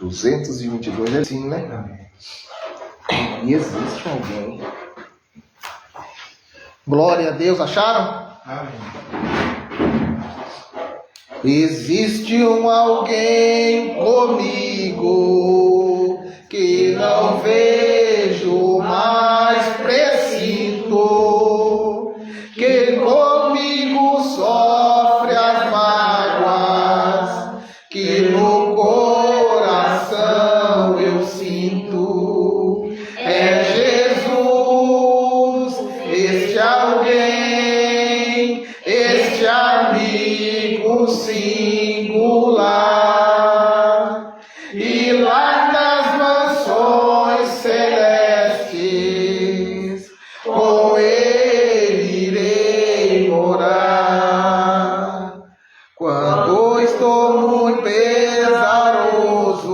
222 é assim, né? E existe alguém. Glória a Deus, acharam? Amém. Existe um alguém comigo que não vejo, mas presinto, que comigo sofre as mágoas, que no coração eu sinto. É Jesus, este alguém, este amigo singular. E lá nas mansões celestes, com ele irei morar. Quando estou muito pesaroso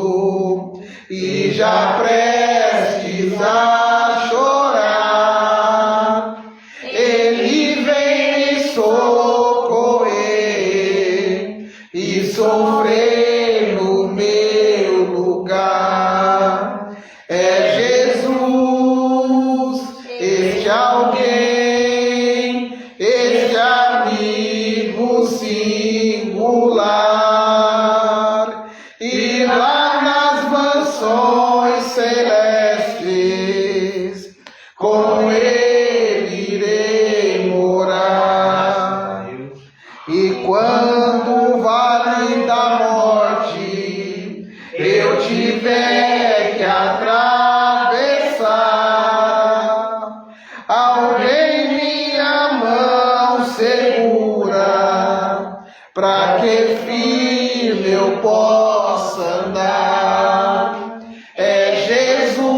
e já prestes a chorar, ele vem me socorrer e sofrer no meu lugar. É Jesus, este alguém, este amigo singular. E lá nas mansões celestes, com ele irei morar. E quando o vale da morte eu tiver que atravessar, alguém minha mão segura, pra que firme eu possa andar. É Jesus,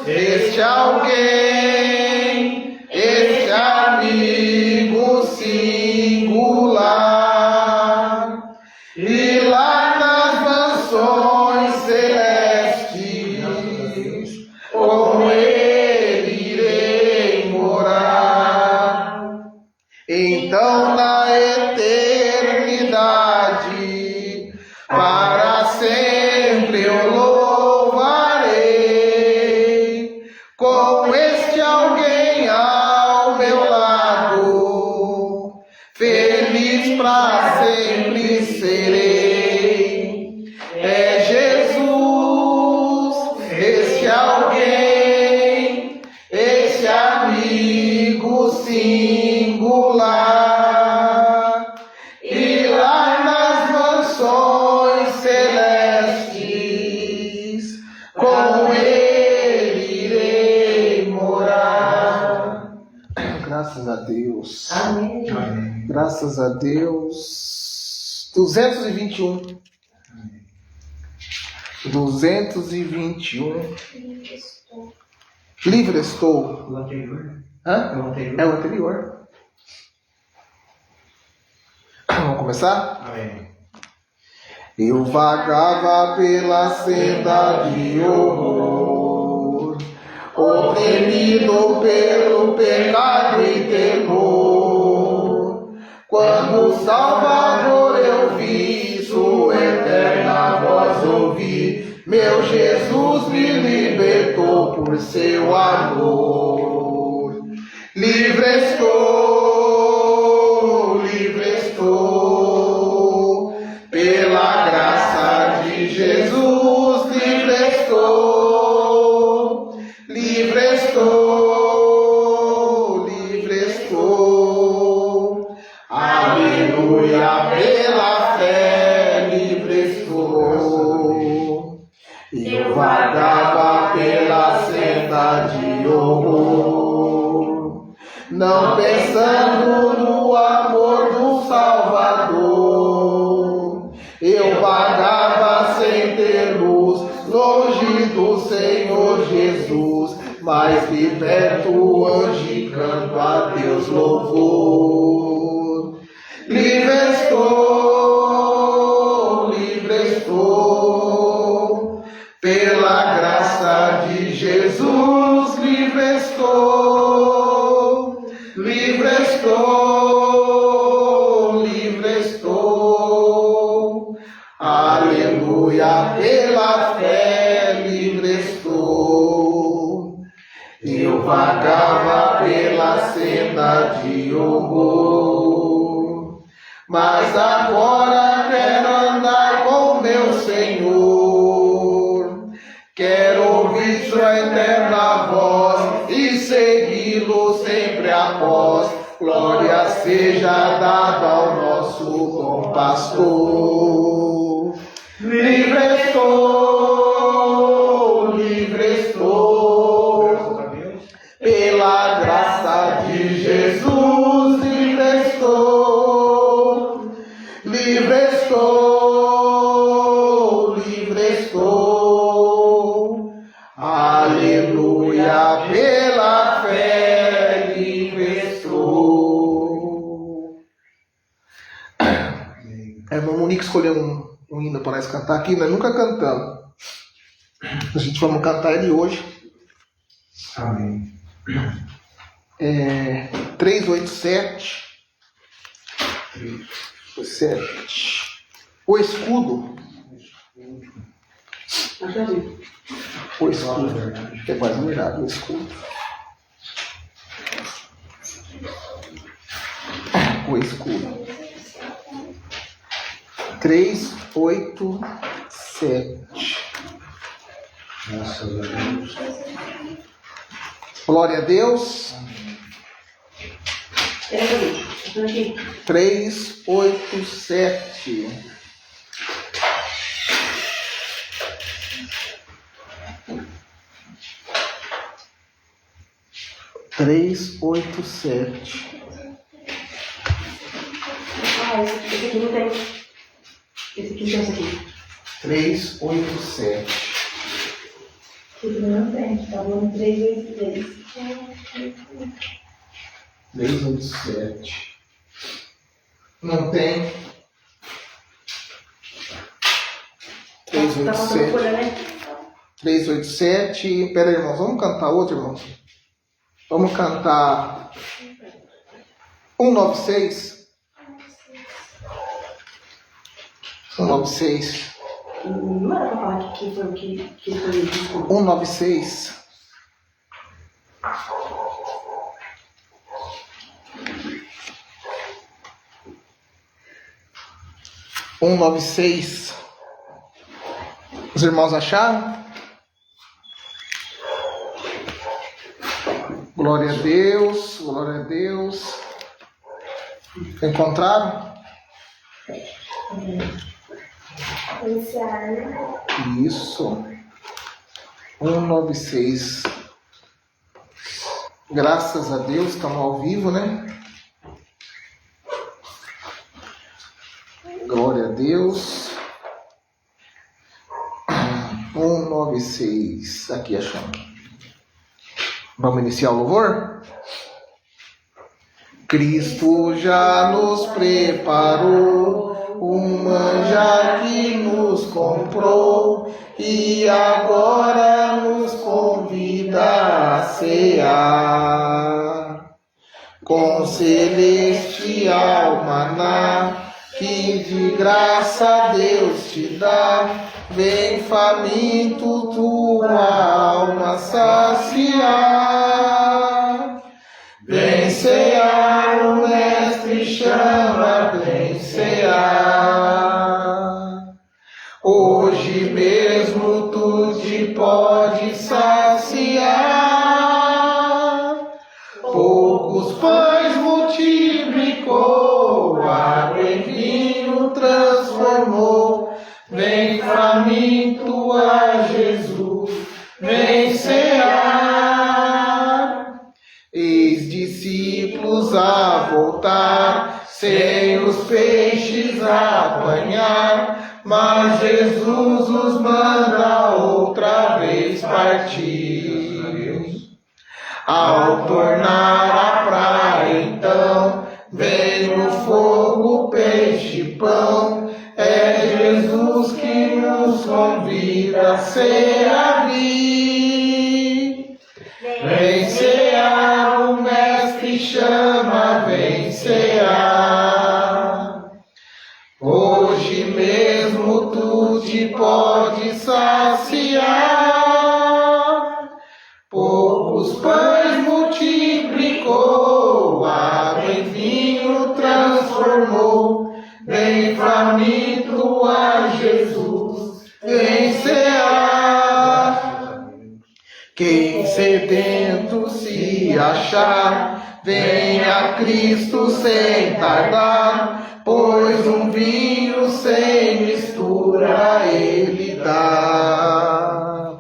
este alguém, este amigo singular. E lá nas mansões celestes, com ele irei morar. Então na eternidade, para sempre eu louvarei, com este alguém ao meu lado, feliz pra sempre serei. É Jesus, este alguém, este amigo singular. E lá nas mansões celestes, com ele irei morar. Graças a Deus. Amém. Amém. Graças a Deus. 221. 221. Livre estou. O anterior, né? Hã? É o anterior. É o anterior. Vamos começar? Amém. Eu vagava pela senda de horror, oprimido pelo pecado e temor, quando o Salvador eu vi, sua eterna voz ouvi, meu Jesus me libertou por seu amor. Livre estou, pela graça de Jesus, livre estou, livre estou, livre estou. Aleluia, pela fé, livre estou. Eu vagava pela senda de horror, não pensando no amor do Salvador. Eu vagava sem ter luz, longe do Senhor Jesus, mas de perto hoje canto a Deus louvor. Livre estou, pela graça de Jesus, livre estou, livre estou, livre estou. Aleluia. aleluia, pela fé livre estou. Eu vagava pela senda de horror, mas agora quero andar com meu Senhor. Quero ouvir sua eterna voz e segui-lo sempre após. Glória seja dada ao nosso bom pastor. Livre estou, pela graça de Jesus, livre estou, livre estou, livre estou, aleluia, pela fé, livre estou. A irmã Monique escolheu um hino para nós cantar aqui, nós nunca cantamos. A gente vamos cantar ele hoje. Amém. 387. 7. O escudo. O escudo. É quase verdade, o escudo. O escudo. 387. Graças a Deus. Glória a Deus. 387. Esse aqui não tem. Esse aqui tem esse aqui. 387. Esse não tem, tá bom? 383. 387. Não tem. Tá faltando folha, né? 387. Pera aí, irmãos. Vamos cantar outro, irmãos? Vamos cantar 196. 196. Não era pra falar que foi o que foi o desculpa. 196. Os irmãos acharam? Glória a Deus, glória a Deus. Encontraram? Isso. 196. Graças a Deus, estamos ao vivo, né? Glória a Deus. 196. Aqui achamos. Vamos iniciar o louvor? Cristo já nos preparou um manjar que nos comprou e agora nos convida a cear com celestial maná que de graça Deus te dá. Vem faminto tua alma saciar. Vem cear, o mestre chama, vem cear. Hoje mesmo tu te pode saciar. Poucos pães multiplicou, água em vinho transformou. Vem faminto a Jesus, vem cear. Eis discípulos a voltar, sem os peixes apanhar, mas Jesus os manda outra vez partir. Ao tornar a praia então, vem no fogo peixe e pão. É Jesus que nos convida a servir. Vem cear, o mestre chama, vem cear. Hoje mesmo tu te pode saciar. Poucos pães multiplicou, água em vinho transformou. Bem faminto a Jesus vencerá. Quem sedento se achar, venha a Cristo sem tardar, pois um vinho sem mistura Ele dá.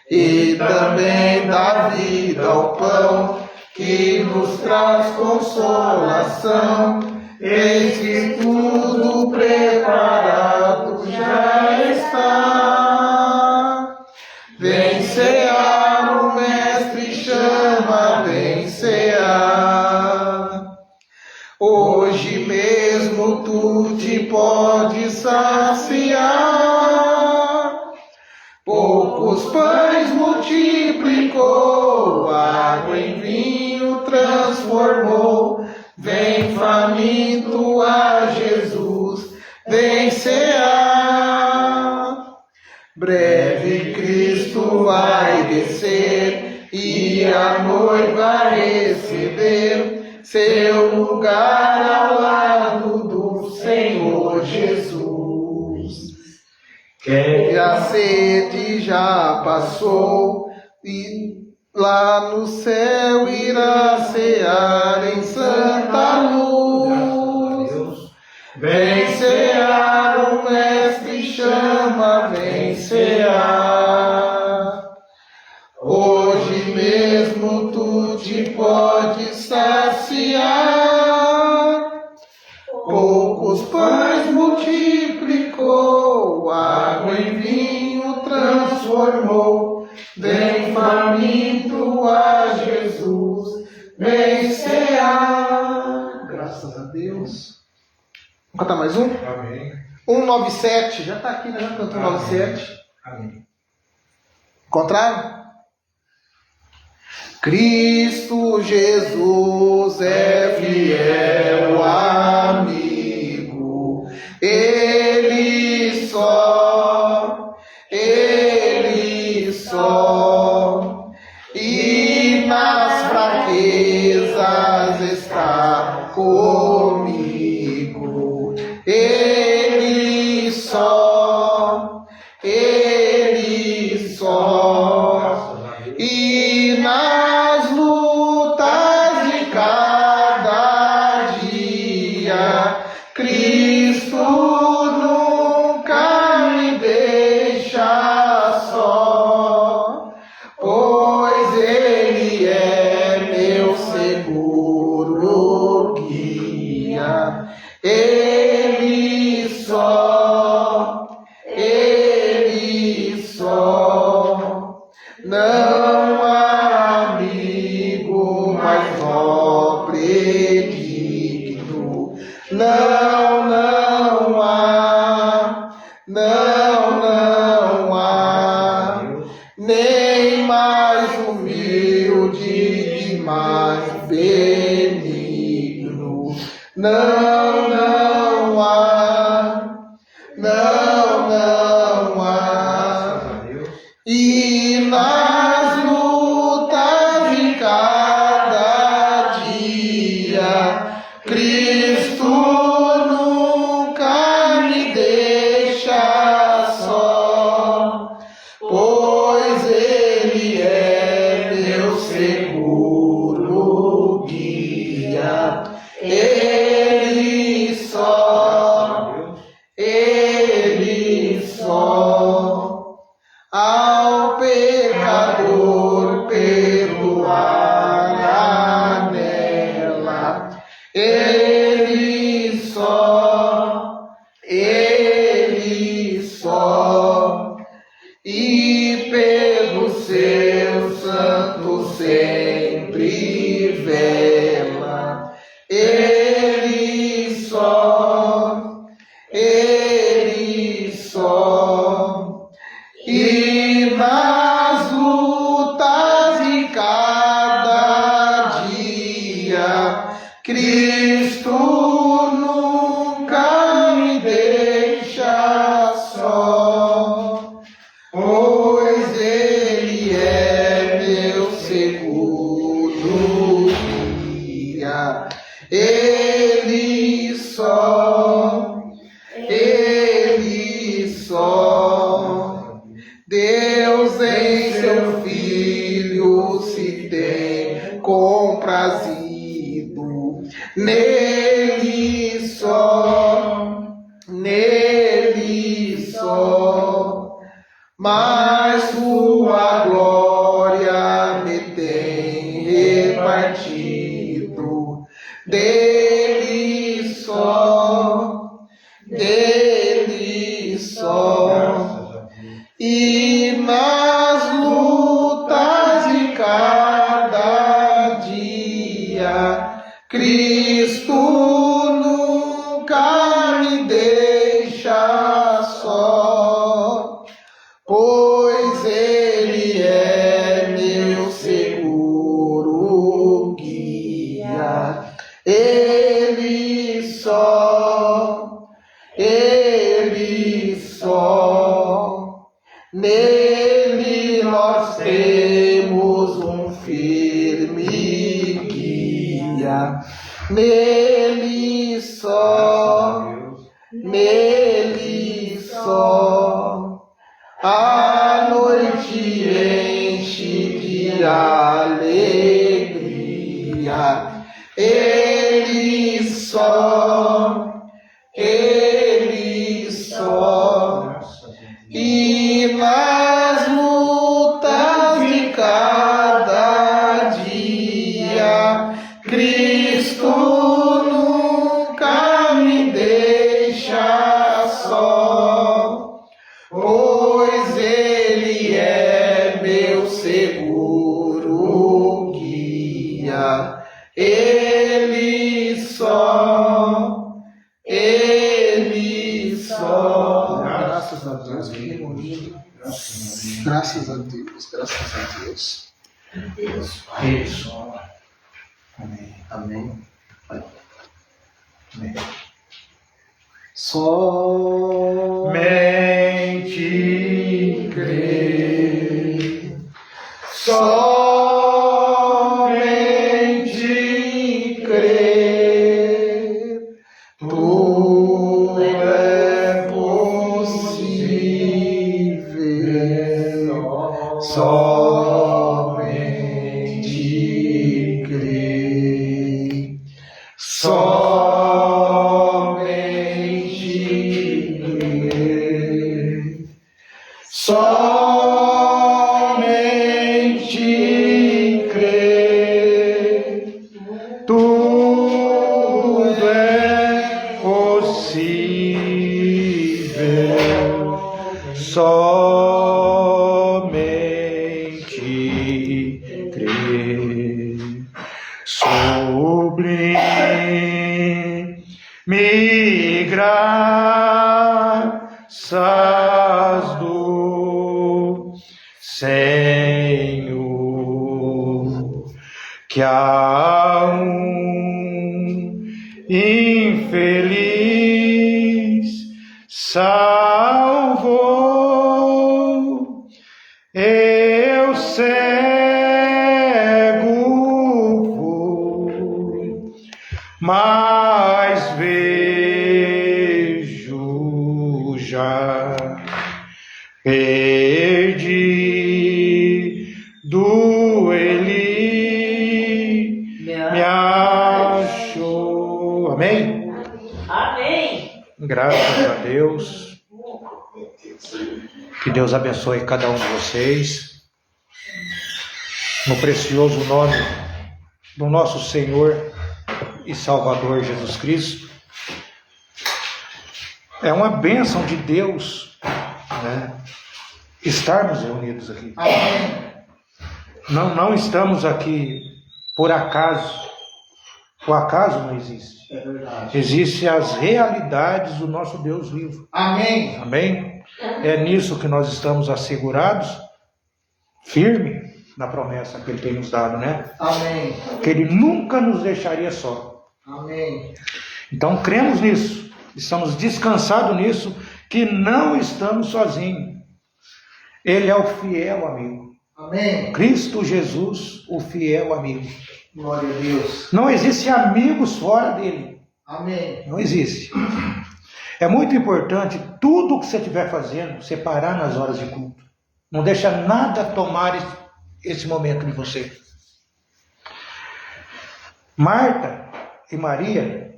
E também dá vida ao pão, que nos traz consolação. Eis que tudo preparado já está. Vem cear, o Mestre chama, vem cear. Hoje mesmo tu te podes saciar. Poucos pães multiplicou, água em vinho transformou. Vem faminto a Jesus, vem cear. Breve Cristo vai descer e a noiva receber seu lugar ao lado do Senhor Jesus. Que a sede já passou e lá no céu irá cear em santa luz. Vem cear, o Mestre chama, vem cear. Hoje mesmo tu te podes saciar. Poucos pães multiplicou, água em vinho transformou. Vem faminto a Jesus, vem cear. Graças a Deus. Vamos cantar mais um? Amém. 197, já está aqui, né? Já cantou 197. Amém. Encontraram? Cristo Jesus é fiel amigo, Ele só, e nas fraquezas está comigo, Ele só, e nas lutas de cada dia, Cristo nunca me deixa só, pois Ele é meu seguro guia. Ele só, não há amigo mais nobre e digno, não há, nem mais humilde e mais benigno, não há, e nas lutas de cada dia, Cristo nunca me deixa só, pois Ele é meu seguro guia. Ele só. Deus em seu Filho se tem comprazido, nele só, nele só. Mas sua glória me tem repartido, dele só, dele só. E nas lutas de cada dia, Cristo nunca me deixa só, pois Ele é meu seguro guia. Ele só, Ele só. Nele nós temos um firme guia. Nele só, nele só. A noite enche de alegria. Ele só, Ele só. E nas lutas de cada dia, Cristo nunca me deixa só, pois Ele é meu seguro guia. Ele só, Ele só. Graças a Deus, que lindo. Graças a Deus, graças a Deus. Isso. Amém. Amém. Amém. Somente crer, somente crer, tudo é possível, somente crer, somente crer, somente crer, tudo é possível, somente crer. Sublime graças do Senhor, que a um infeliz salvou. Eu cego fui, mas vejo já. Perdido ele me achou. Amém? Amém. Graças a Deus. Que Deus abençoe cada um de vocês. No precioso nome do nosso Senhor e Salvador Jesus Cristo. É uma bênção de Deus, né, estarmos reunidos aqui. Amém. Não estamos aqui por acaso. O acaso não existe. É verdade. Existem as realidades do nosso Deus vivo. Amém. Amém? É nisso que nós estamos assegurados, firme na promessa que Ele tem nos dado, né? Amém. Que Ele nunca nos deixaria só. Amém. Então cremos nisso, estamos descansados nisso, que não estamos sozinhos. Ele é o fiel amigo. Amém. Cristo Jesus, o fiel amigo. Glória a Deus. Não existe amigos fora dele. Amém. Não existe. É muito importante tudo que você estiver fazendo, separar nas horas de culto. Não deixa nada tomar esse momento de você. Marta e Maria,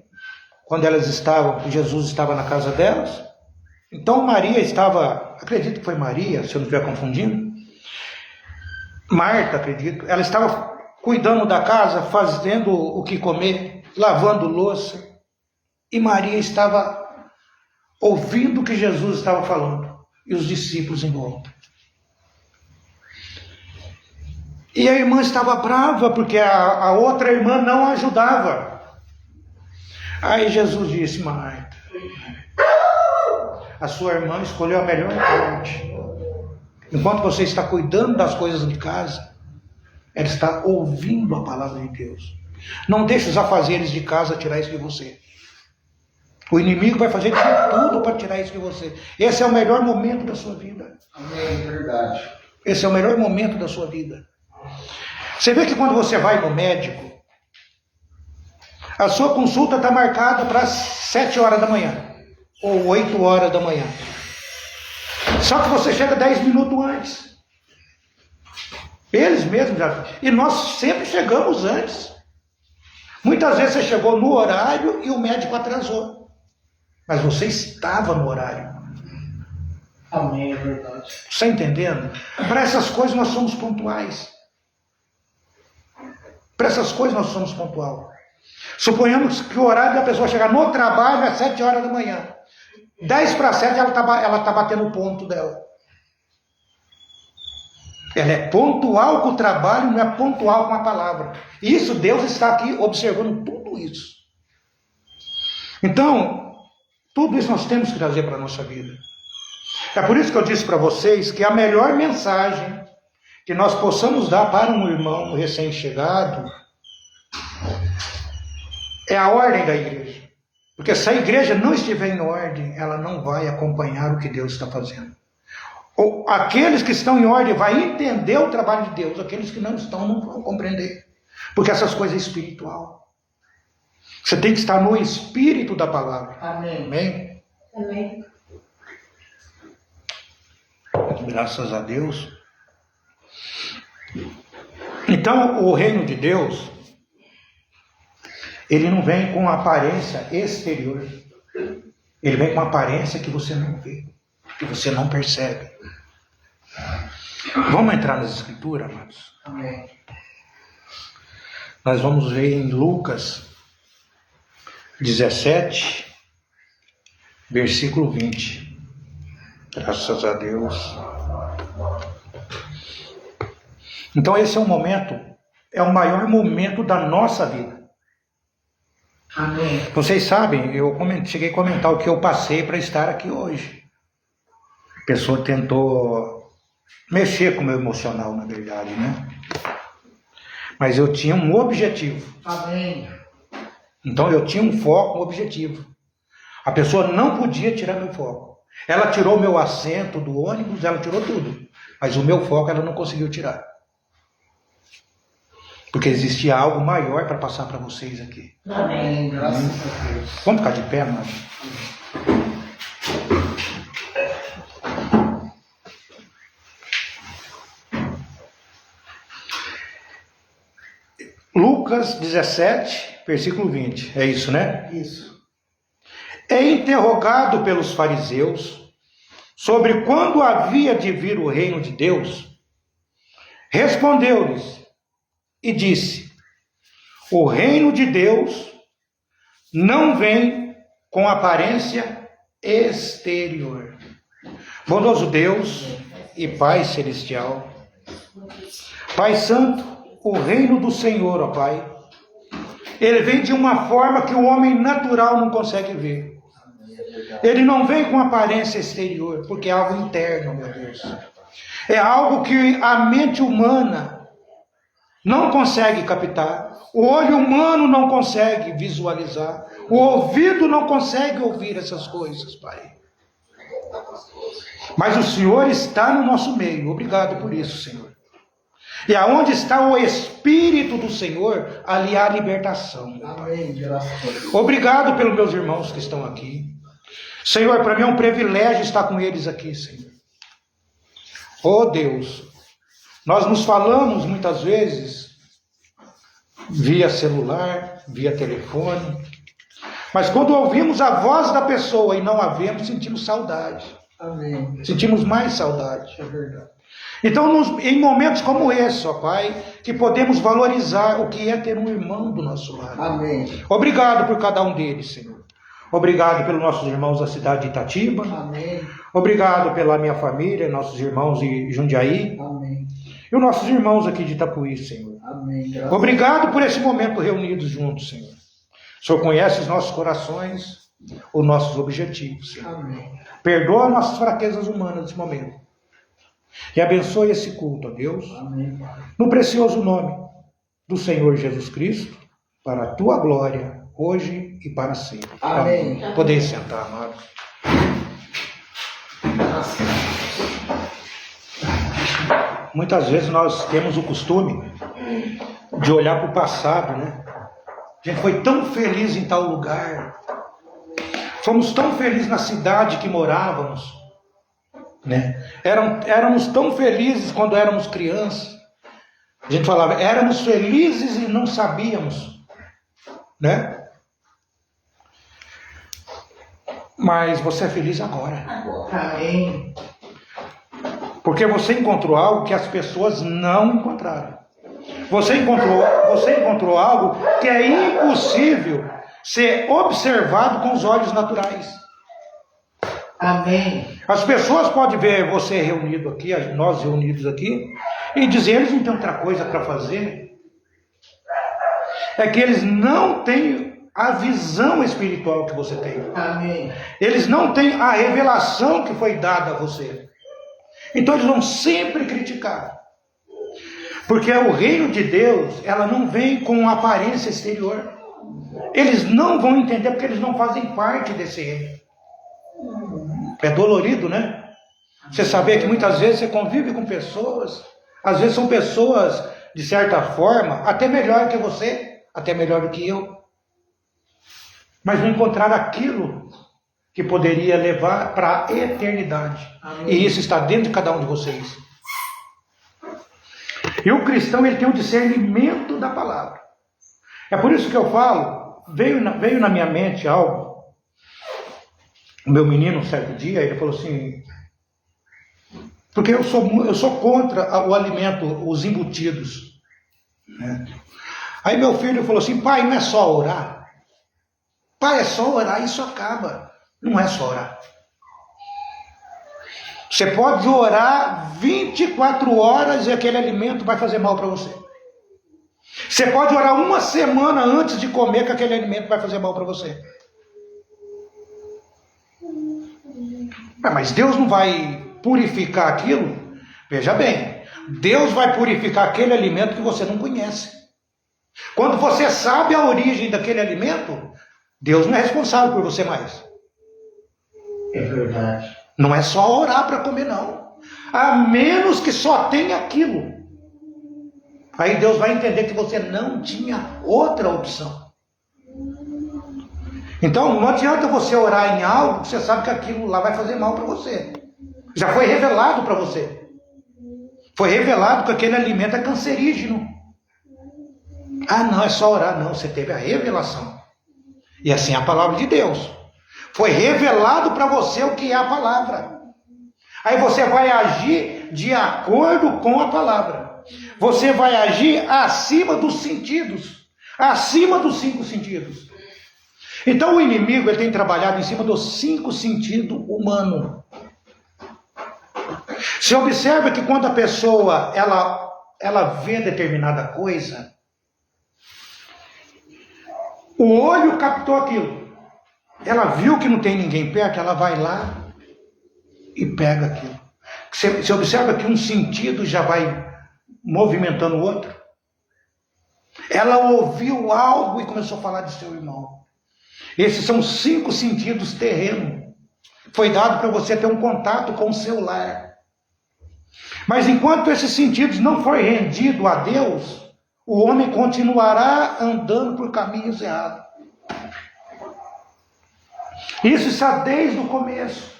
quando elas estavam, Jesus estava na casa delas, então Maria estava, acredito que foi Maria, se eu não estiver confundindo, Marta, acredito, ela estava cuidando da casa, fazendo o que comer, lavando louça, e Maria estava ouvindo o que Jesus estava falando, e os discípulos em volta. E a irmã estava brava, porque a outra irmã não ajudava. Aí Jesus disse: Marta, a sua irmã escolheu a melhor parte. Enquanto você está cuidando das coisas de casa, ela está ouvindo a palavra de Deus. Não deixe os afazeres de casa tirar isso de você. O inimigo vai fazer de tudo para tirar isso de você. Esse é o melhor momento da sua vida. Amém, verdade. Esse é o melhor momento da sua vida. Você vê que quando você vai no médico, a sua consulta está marcada para 7 horas da manhã, ou 8 horas da manhã. Só que você chega 10 minutos antes. Eles mesmos já. E nós sempre chegamos antes. Muitas vezes você chegou no horário e o médico atrasou. Mas você estava no horário. Amém, é verdade. Está entendendo? Para essas coisas nós somos pontuais. Para essas coisas nós somos pontual. Suponhamos que o horário da pessoa chegar no trabalho às 7 horas da manhã. 10 para 7 ela tá batendo o ponto dela. Ela é pontual com o trabalho, não é pontual com a palavra. Isso, Deus está aqui observando tudo isso. Então, tudo isso nós temos que trazer para a nossa vida. É por isso que eu disse para vocês que a melhor mensagem que nós possamos dar para um irmão recém-chegado é a ordem da igreja. Porque se a igreja não estiver em ordem, ela não vai acompanhar o que Deus está fazendo. Ou aqueles que estão em ordem vão entender o trabalho de Deus, aqueles que não estão não vão compreender. Porque essas coisas é espiritual. Você tem que estar no espírito da palavra. Amém. Amém? Amém. Graças a Deus. Então, o reino de Deus, ele não vem com aparência exterior. Ele vem com aparência que você não vê, que você não percebe. Vamos entrar nas escrituras, amados? Amém. Nós vamos ver em Lucas 17, versículo 20. Graças a Deus. Então esse é um momento, é o maior momento da nossa vida. Amém. Vocês sabem, eu cheguei a comentar o que eu passei para estar aqui hoje. A pessoa tentou mexer com o meu emocional, na verdade, né? Mas eu tinha um objetivo. Amém. Então eu tinha um foco, um objetivo. A pessoa não podia tirar meu foco. Ela tirou meu assento do ônibus, ela tirou tudo. Mas o meu foco ela não conseguiu tirar. Porque existia algo maior para passar para vocês aqui. Amém. Graças a Deus. Vamos ficar de pé, mano? Lucas 17, versículo 20. É isso, né? Isso. É interrogado pelos fariseus sobre quando havia de vir o reino de Deus, respondeu-lhes e disse: o reino de Deus não vem com aparência exterior. Bondoso Deus e Pai Celestial, Pai Santo, o reino do Senhor, ó Pai, ele vem de uma forma que o homem natural não consegue ver. Ele não vem com aparência exterior, porque é algo interno, meu Deus. É algo que a mente humana não consegue captar, o olho humano não consegue visualizar, o ouvido não consegue ouvir essas coisas, Pai. Mas o Senhor está no nosso meio, obrigado por isso, Senhor. E aonde está o Espírito do Senhor, ali há libertação. Amém. Graças a Deus. Obrigado pelos meus irmãos que estão aqui. Senhor, para mim é um privilégio estar com eles aqui, Senhor. Oh Deus, nós nos falamos muitas vezes via celular, via telefone, mas quando ouvimos a voz da pessoa e não a vemos, sentimos saudade. Amém. Sentimos mais saudade. É verdade. Então, em momentos como esse, ó Pai, que podemos valorizar o que é ter um irmão do nosso lado. Amém. Obrigado por cada um deles, Senhor. Obrigado pelos nossos irmãos da cidade de Itatiba. Amém. Obrigado pela minha família, nossos irmãos de Jundiaí. Amém. E os nossos irmãos aqui de Itapuí, Senhor. Amém. Graças Obrigado por esse momento reunidos juntos, Senhor. O Senhor conhece os nossos corações, os nossos objetivos, Senhor. Amém. Perdoa nossas fraquezas humanas nesse momento. E abençoe esse culto, ó Deus. Amém, Pai. No precioso nome do Senhor Jesus Cristo, para a tua glória, hoje e para sempre. Amém. Podem sentar, amado. Muitas vezes nós temos o costume de olhar para o passado, né? A gente foi tão feliz em tal lugar. Fomos tão felizes na cidade que morávamos, né? Éramos tão felizes quando éramos crianças. A gente falava, éramos felizes e não sabíamos, né? Mas você é feliz agora. Amém. Porque você encontrou algo que as pessoas não encontraram. Você encontrou algo que é impossível ser observado com os olhos naturais. Amém. As pessoas podem ver você reunido aqui, nós reunidos aqui, e dizer, eles não têm outra coisa para fazer. É que eles não têm a visão espiritual que você tem. Amém. Eles não têm a revelação que foi dada a você. Então eles vão sempre criticar. Porque o reino de Deus, ela não vem com aparência exterior. Eles não vão entender porque eles não fazem parte desse reino. É dolorido, né? Você saber que muitas vezes você convive com pessoas, às vezes são pessoas, de certa forma, até melhor que você, até melhor do que eu. Mas não encontraram aquilo que poderia levar para a eternidade. Amém. E isso está dentro de cada um de vocês. E o cristão, ele tem o discernimento da palavra. É por isso que eu falo, veio na minha mente algo. O meu menino, um certo dia, ele falou assim, porque eu sou contra o alimento, os embutidos, né? Aí meu filho falou assim, pai, não é só orar? Pai, é só orar, isso acaba. Não é só orar. Você pode orar 24 horas e aquele alimento vai fazer mal para você. Você pode orar uma semana antes de comer que aquele alimento vai fazer mal para você. Mas Deus não vai purificar aquilo? Veja bem, Deus vai purificar aquele alimento que você não conhece. Quando você sabe a origem daquele alimento, Deus não é responsável por você mais. É verdade. Não é só orar para comer, não. A menos que só tenha aquilo. Aí Deus vai entender que você não tinha outra opção. Então, não adianta você orar em algo que você sabe que aquilo lá vai fazer mal para você. Já foi revelado para você. Foi revelado que aquele alimento é cancerígeno. Ah, não, é só orar. Não, você teve a revelação. E assim é a palavra de Deus. Foi revelado para você o que é a palavra. Aí você vai agir de acordo com a palavra. Você vai agir acima dos sentidos. Acima dos 5 sentidos. Então o inimigo, ele tem trabalhado em cima dos 5 sentidos humanos. Você observa que quando a pessoa ela vê determinada coisa, o olho captou aquilo. Ela viu que não tem ninguém perto, ela vai lá e pega aquilo. Você observa que um sentido já vai movimentando o outro. Ela ouviu algo e começou a falar de seu irmão. Esses são 5 sentidos terrenos. Foi dado para você ter um contato com o seu lar. Mas enquanto esses sentidos não forem rendidos a Deus, o homem continuará andando por caminhos errados. Isso está desde o começo.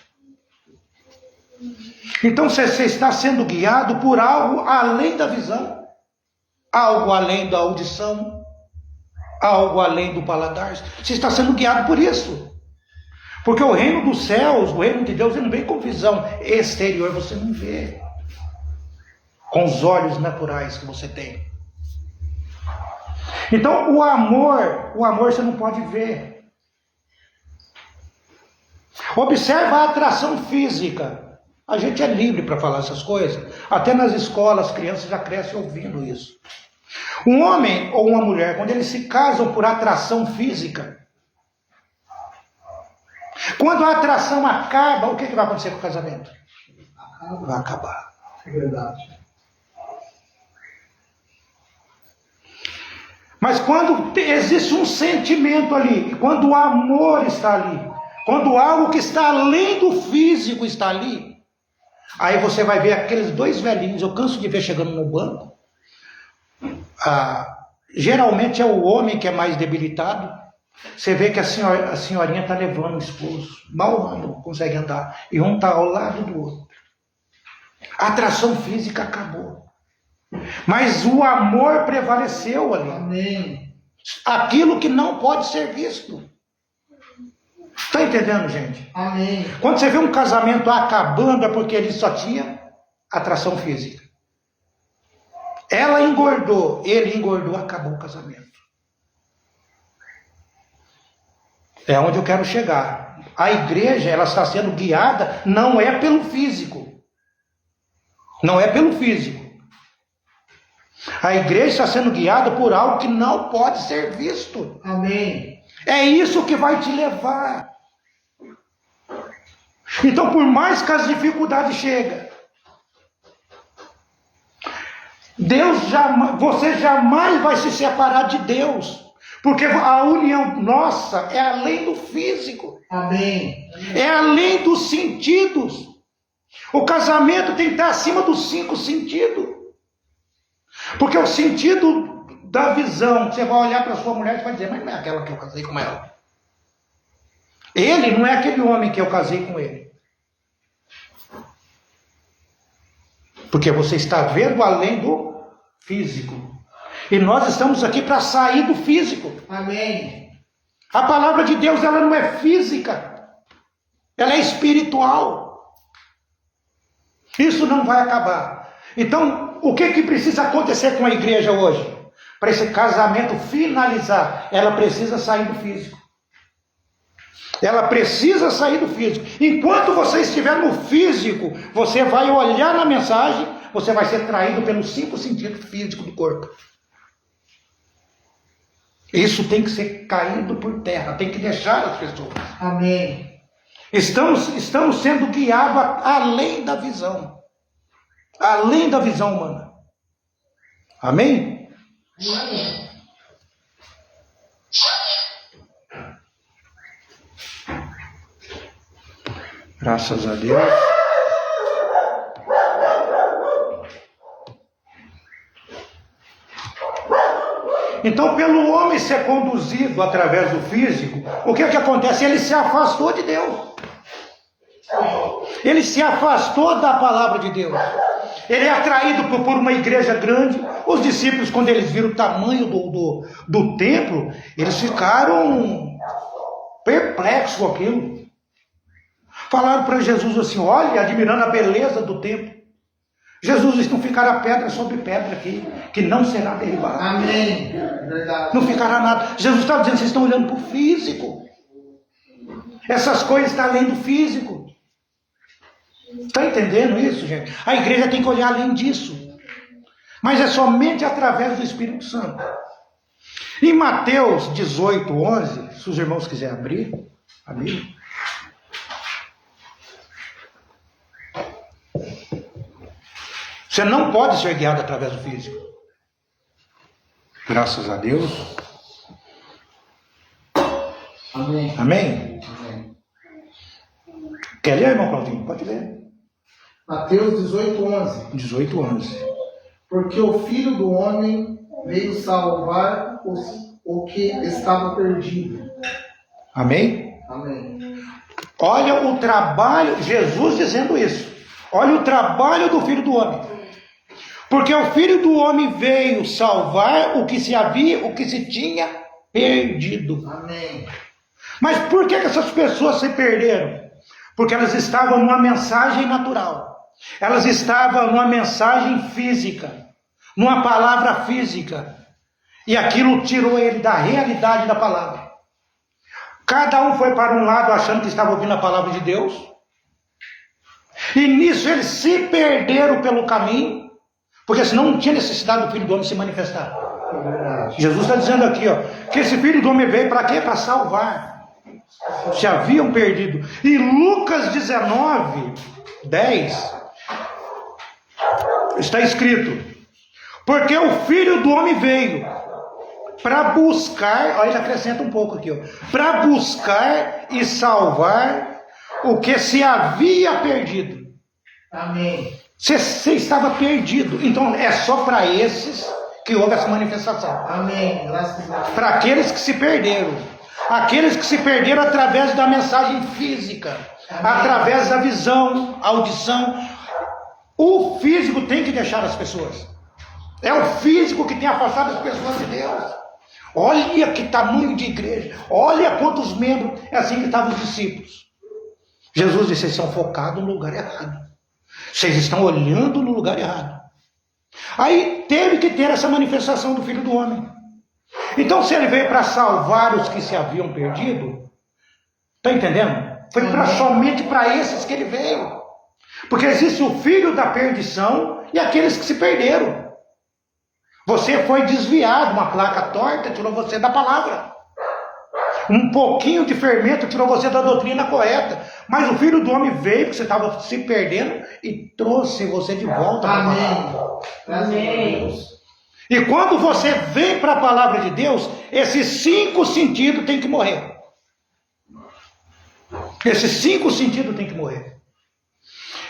Então você está sendo guiado por algo além da visão, algo além da audição, algo além do paladar. Você está sendo guiado por isso. Porque o reino dos céus, o reino de Deus, ele não vem com visão exterior, você não vê com os olhos naturais que você tem. Então o amor você não pode ver. Observa a atração física. A gente é livre para falar essas coisas. Até nas escolas, as crianças já crescem ouvindo isso. Um homem ou uma mulher, quando eles se casam por atração física, quando a atração acaba, o que vai acontecer com o casamento? Vai acabar. É verdade. Mas quando existe um sentimento ali, quando o amor está ali, quando algo que está além do físico está ali, aí você vai ver aqueles dois velhinhos, eu canso de ver chegando no banco. Geralmente é o homem que é mais debilitado. Você vê que a senhorinha está levando o esposo, mal anda, não consegue andar, e um está ao lado do outro. A atração física acabou, mas o amor prevaleceu ali. Amém. Aquilo que não pode ser visto. Está entendendo, gente? Amém. Quando você vê um casamento acabando, é porque ele só tinha atração física. Ela engordou, ele engordou, acabou o casamento. É onde eu quero chegar. A igreja, ela está sendo guiada, não é pelo físico. Não é pelo físico. A igreja está sendo guiada por algo que não pode ser visto. Amém. É isso que vai te levar. Então, por mais que as dificuldades cheguem, você jamais vai se separar de Deus. Porque a união nossa é além do físico. Amém. É além dos sentidos. O casamento tem que estar acima dos 5 sentidos. Porque o sentido da visão, você vai olhar para sua mulher e vai dizer, mas não é aquela que eu casei com ela. Ele não é aquele homem que eu casei com ele. Porque você está vendo além do físico. E nós estamos aqui para sair do físico. Amém. A palavra de Deus, ela não é física. Ela é espiritual. Isso não vai acabar. Então, o que precisa acontecer com a igreja hoje? Para esse casamento finalizar, ela precisa sair do físico. Ela precisa sair do físico. Enquanto você estiver no físico, você vai olhar na mensagem, você vai ser traído pelos 5 sentidos físicos do corpo. Isso tem que ser caído por terra, tem que deixar as pessoas. Amém. Estamos sendo guiados além da visão. Além da visão humana. Amém? Amém. Graças a Deus. Então, pelo homem ser conduzido através do físico, o que acontece? Ele se afastou de Deus. Ele se afastou da palavra de Deus. Ele é atraído por uma igreja grande. Os discípulos, quando eles viram o tamanho do templo, eles ficaram perplexos com aquilo. Falaram para Jesus assim, olha, admirando a beleza do templo. Jesus disse, não ficará pedra sobre pedra aqui, que não será derribada. Amém. Verdade. Não ficará nada. Jesus está dizendo, vocês estão olhando para o físico. Essas coisas estão além do físico. Está entendendo isso, gente? A igreja tem que olhar além disso. Mas é somente através do Espírito Santo. Em Mateus 18:11, se os irmãos quiserem abrir a Bíblia. Você não pode ser guiado através do físico. Graças a Deus. Amém. Amém? Amém. Quer ler, irmão Claudinho? Pode ler. Mateus 18:11. 18:11. Porque o Filho do Homem veio salvar o que estava perdido. Amém? Amém. Olha o trabalho, Jesus dizendo isso. Olha o trabalho do Filho do Homem. Porque o Filho do Homem veio salvar o que se tinha perdido. Amém. Mas por que essas pessoas se perderam? Porque elas estavam numa mensagem natural. Elas estavam numa mensagem física, numa palavra física. E aquilo tirou ele da realidade da palavra. Cada um foi para um lado achando que estava ouvindo a palavra de Deus. E nisso eles se perderam pelo caminho, porque senão não tinha necessidade do Filho do Homem se manifestar. Jesus está dizendo aqui, ó, que esse Filho do Homem veio para quê? Para salvar. Se haviam perdido. E Lucas 19, 10, está escrito: porque o Filho do Homem veio para buscar, olha, ele acrescenta um pouco aqui, para buscar e salvar o que se havia perdido. Amém. Você estava perdido, então é só para esses que houve essa manifestação. Amém. Graças a Deus. Para aqueles que se perderam, aqueles que se perderam através da mensagem física, através da visão, audição. O físico tem que deixar as pessoas. É o físico que tem afastado as pessoas de Deus. Olha que tamanho de igreja, olha quantos membros. É assim que estavam os discípulos. Jesus disse: vocês estão focados no lugar errado, vocês estão olhando no lugar errado. Aí teve que ter essa manifestação do Filho do Homem. Então, se ele veio para salvar os que se haviam perdido, está entendendo? Foi somente para esses que ele veio. Porque existe o filho da perdição e aqueles que se perderam. Você foi desviado, uma placa torta tirou você da palavra. Um pouquinho de fermento tirou você da doutrina correta. Mas o Filho do Homem veio, porque você estava se perdendo, e trouxe você de volta para a palavra. Amém. E quando você vem para a palavra de Deus, esses 5 sentidos têm que morrer. Esses 5 sentidos têm que morrer.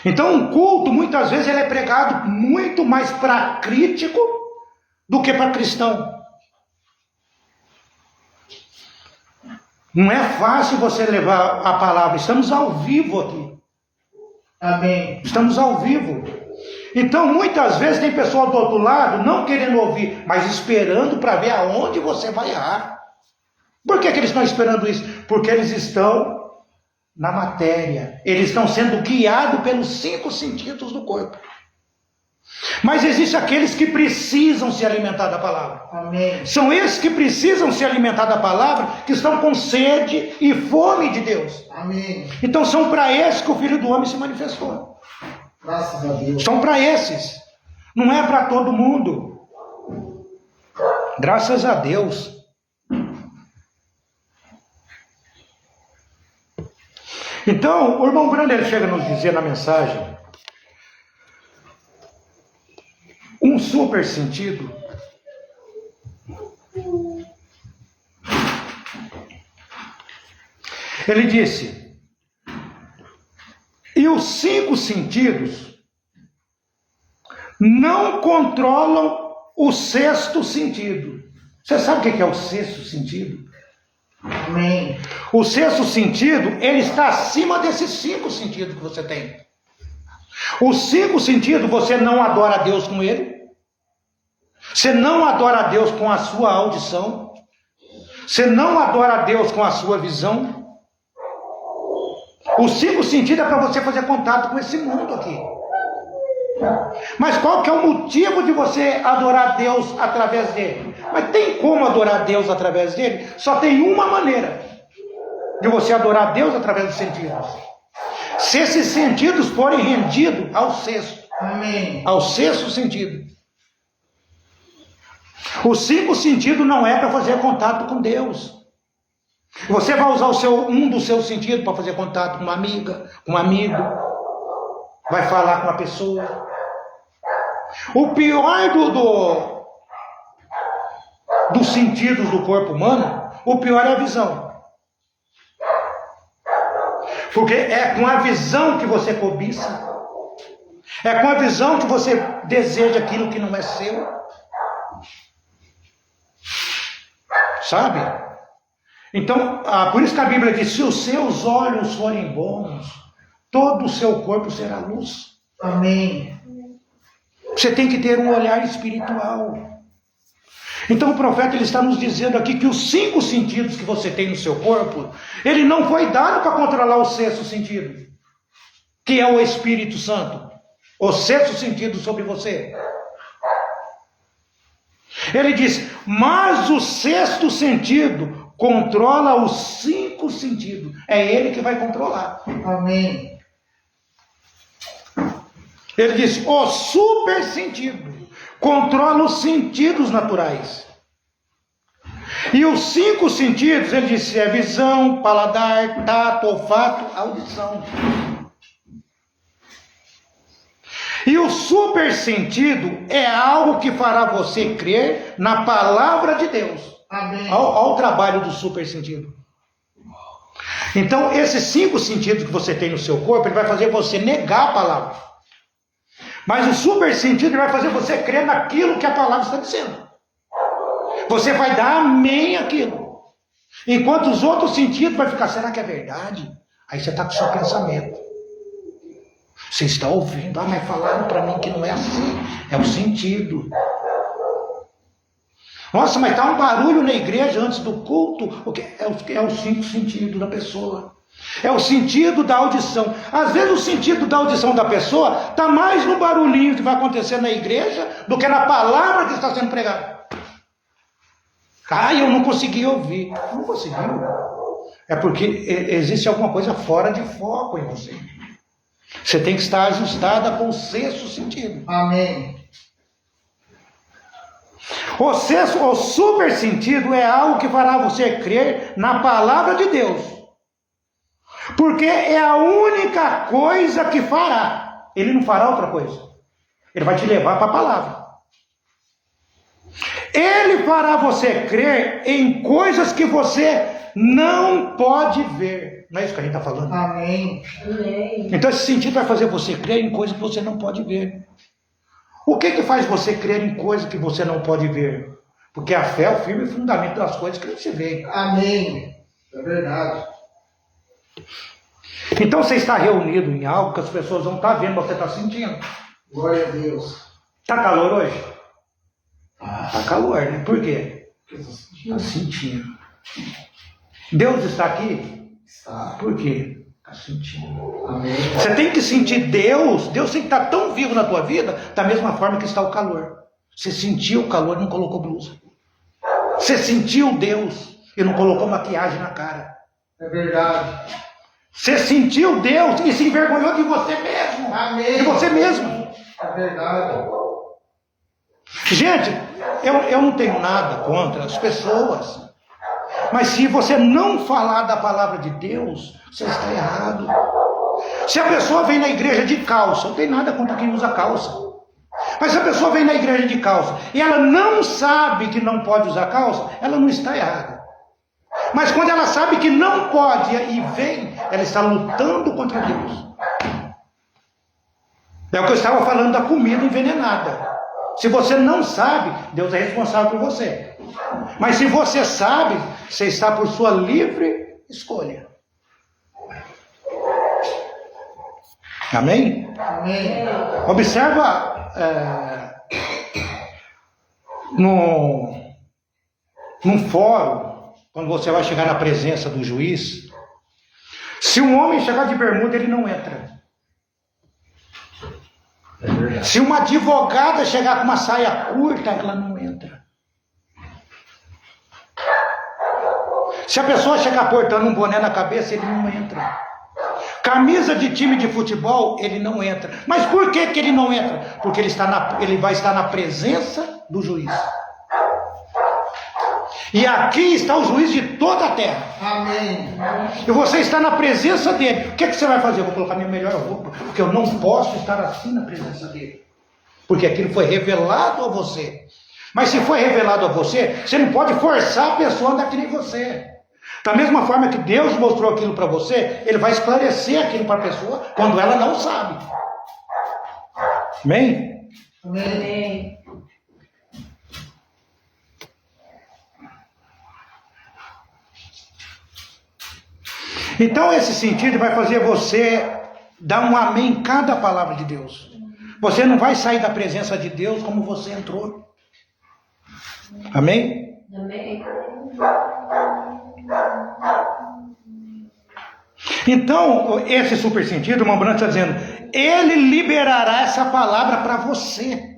Então o culto, muitas vezes, ele é pregado muito mais para crítico do que para cristão. Não é fácil você levar a palavra. Estamos ao vivo aqui. Amém. Estamos ao vivo. Então, muitas vezes tem pessoal do outro lado não querendo ouvir, mas esperando para ver aonde você vai errar. Por que eles estão esperando isso? Porque eles estão na matéria. Eles estão sendo guiados pelos 5 sentidos do corpo. Mas existem aqueles que precisam se alimentar da palavra. Amém. São esses que precisam se alimentar da palavra, que estão com sede e fome de Deus. Amém. Então são para esses que o Filho do Homem se manifestou. Graças a Deus. São para esses. Não é para todo mundo. Graças a Deus. Então, o irmão Brando, ele chega a nos dizer na mensagem um super sentido. Ele disse: e os 5 sentidos não controlam o 6º sentido. Você sabe o que é o 6º sentido? Amém. O 6º sentido, ele está acima desses 5 sentidos que você tem. O 5º sentido, você não adora a Deus com ele. Você não adora a Deus com a sua audição. Você não adora a Deus com a sua visão. O 5º sentido é para você fazer contato com esse mundo aqui. Mas qual que é o motivo de você adorar a Deus através dele? Mas tem como adorar a Deus através dele? Só tem uma maneira de você adorar a Deus através dos sentidos. Se esses sentidos forem rendidos ao 6º. Amém. Ao 6º sentido. O 5º sentido não é para fazer contato com Deus. Você vai usar um dos seus sentidos para fazer contato com uma amiga, com um amigo. Vai falar com uma pessoa. O pior dos sentidos do corpo humano, o pior é a visão. Porque é com a visão que você cobiça. É com a visão que você deseja aquilo que não é seu. Sabe? Então, por isso que a Bíblia diz, se os seus olhos forem bons, todo o seu corpo será luz. Amém. Você tem que ter um olhar espiritual. Então o profeta ele está nos dizendo aqui que os 5 sentidos que você tem no seu corpo, ele não foi dado para controlar o 6º sentido, que é o Espírito Santo, o 6º sentido sobre você. Ele diz, mas o 6º sentido controla os 5 sentidos. É ele que vai controlar. Amém. Ele diz, o super sentido controla os sentidos naturais. E os 5 sentidos, ele disse, é visão, paladar, tato, olfato, audição. E o super sentido é algo que fará você crer na palavra de Deus. Amém. Olha o trabalho do super sentido. Então, esses 5 sentidos que você tem no seu corpo, ele vai fazer você negar a palavra. Mas o super sentido vai fazer você crer naquilo que a palavra está dizendo. Você vai dar amém àquilo. Enquanto os outros sentidos vai ficar, será que é verdade? Aí você está com o seu pensamento. Você está ouvindo, mas falaram para mim que não é assim. É o sentido. Nossa, mas está um barulho na igreja antes do culto. É os 5 sentidos da pessoa. É o sentido da audição. Às vezes o sentido da audição da pessoa está mais no barulhinho que vai acontecer na igreja do que na palavra que está sendo pregada. Eu não consegui ouvir. Não conseguiu. É porque existe alguma coisa fora de foco em você. Você tem que estar ajustada com o 6º sentido. Amém. O super sentido é algo que fará você crer na palavra de Deus. Porque é a única coisa que fará. Ele não fará outra coisa. Ele vai te levar para a palavra. Ele fará você crer em coisas que você não pode ver. Não é isso que a gente está falando? Amém. Então esse sentido vai fazer você crer em coisas que você não pode ver. O que faz você crer em coisas que você não pode ver? Porque a fé é o firme fundamento das coisas que não se vê. Amém. É verdade. Então você está reunido em algo que as pessoas não estão vendo, você está sentindo. Glória a Deus. Está calor hoje? Está calor, né? Por quê? Está sentindo. Deus está aqui? Está. Por quê? Está sentindo. Amém. Você tem que sentir Deus. Deus tem que estar tão vivo na tua vida, da mesma forma que está o calor. Você sentiu o calor e não colocou blusa. Você sentiu Deus e não colocou maquiagem na cara. É verdade. Você sentiu Deus e se envergonhou de você mesmo. Amém. De você mesmo. É verdade. Gente, eu não tenho nada contra as pessoas. Mas se você não falar da palavra de Deus, você está errado. Se a pessoa vem na igreja de calça, não tem nada contra quem usa calça. Mas se a pessoa vem na igreja de calça e ela não sabe que não pode usar calça, ela não está errada. Mas quando ela sabe que não pode e vem, ela está lutando contra Deus. É o que eu estava falando da comida envenenada. Se você não sabe, Deus é responsável por você. Mas se você sabe, você está por sua livre escolha. Amém? Amém. Observa num fórum, quando você vai chegar na presença do juiz, se um homem chegar de bermuda, ele não entra. É verdade. Se uma advogada chegar com uma saia curta, ela não entra. Se a pessoa chegar portando um boné na cabeça, ele não entra. Camisa de time de futebol, ele não entra. Mas por que ele não entra? Porque ele vai estar na presença do juiz. E aqui está o juiz de toda a terra. Amém. E você está na presença dele. O que você vai fazer? Eu vou colocar minha melhor roupa, porque eu não posso estar assim na presença dele. Porque aquilo foi revelado a você. Mas se foi revelado a você, você não pode forçar a pessoa a andar que nem você. Da mesma forma que Deus mostrou aquilo para você, Ele vai esclarecer aquilo para a pessoa quando ela não sabe. Amém? Amém. Então esse sentido vai fazer você dar um amém em cada palavra de Deus. Você não vai sair da presença de Deus como você entrou. Amém? Amém. Então, esse super sentido, o irmão Branco está dizendo, ele liberará essa palavra para você.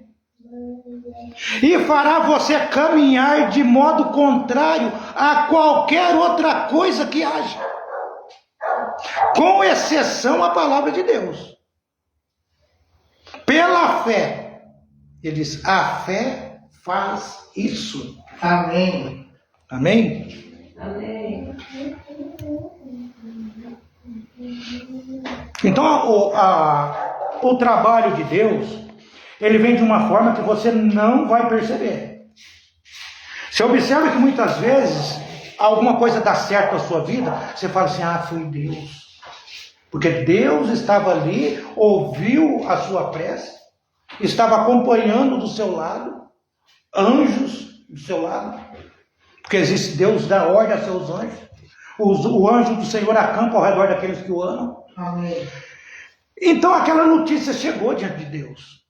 E fará você caminhar de modo contrário a qualquer outra coisa que haja. Com exceção à palavra de Deus. Pela fé. Ele diz, a fé faz isso. Amém. Amém? Amém. Então, o trabalho de Deus, ele vem de uma forma que você não vai perceber. Você observa que muitas vezes, alguma coisa dá certo na sua vida, você fala assim, foi Deus. Porque Deus estava ali, ouviu a sua prece, estava acompanhando do seu lado, anjos do seu lado, porque existe Deus dá ordem a seus anjos. O anjo do Senhor acampa ao redor daqueles que o amam. Amém. Então aquela notícia chegou diante de Deus.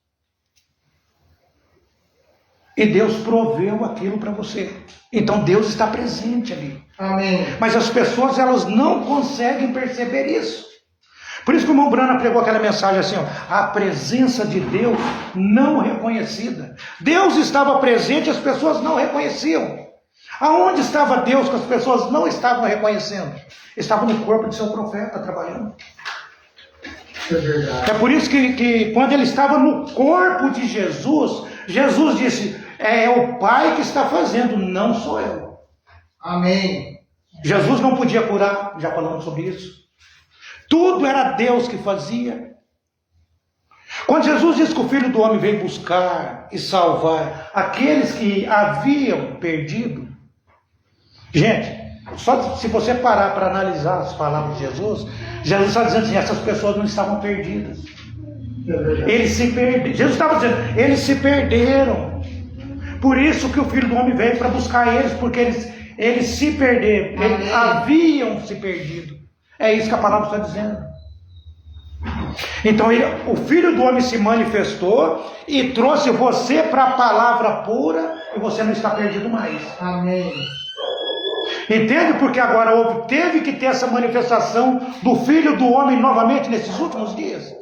E Deus proveu aquilo para você. Então Deus está presente ali. Amém. Mas as pessoas, elas não conseguem perceber isso. Por isso que o irmão Brana pregou aquela mensagem assim, a presença de Deus não reconhecida. Deus estava presente e as pessoas não reconheciam. Aonde estava Deus que as pessoas não estavam reconhecendo? Estava no corpo de seu profeta trabalhando. É verdade. É por isso que quando ele estava no corpo de Jesus, Jesus disse, é o Pai que está fazendo, não sou eu. Amém. Jesus não podia curar, já falamos sobre isso. Tudo era Deus que fazia. Quando Jesus disse que o Filho do Homem veio buscar e salvar aqueles que haviam perdido, gente, só se você parar para analisar as palavras de Jesus, Jesus está dizendo assim, essas pessoas não estavam perdidas. É verdade. Eles se perderam. Jesus estava dizendo, eles se perderam. Por isso que o Filho do Homem veio para buscar eles, porque eles se perderam. Eles haviam se perdido. É isso que a palavra está dizendo. Então o Filho do Homem se manifestou e trouxe você para a palavra pura e você não está perdido mais. Amém. Entende? Porque agora teve que ter essa manifestação do Filho do Homem novamente nesses últimos dias.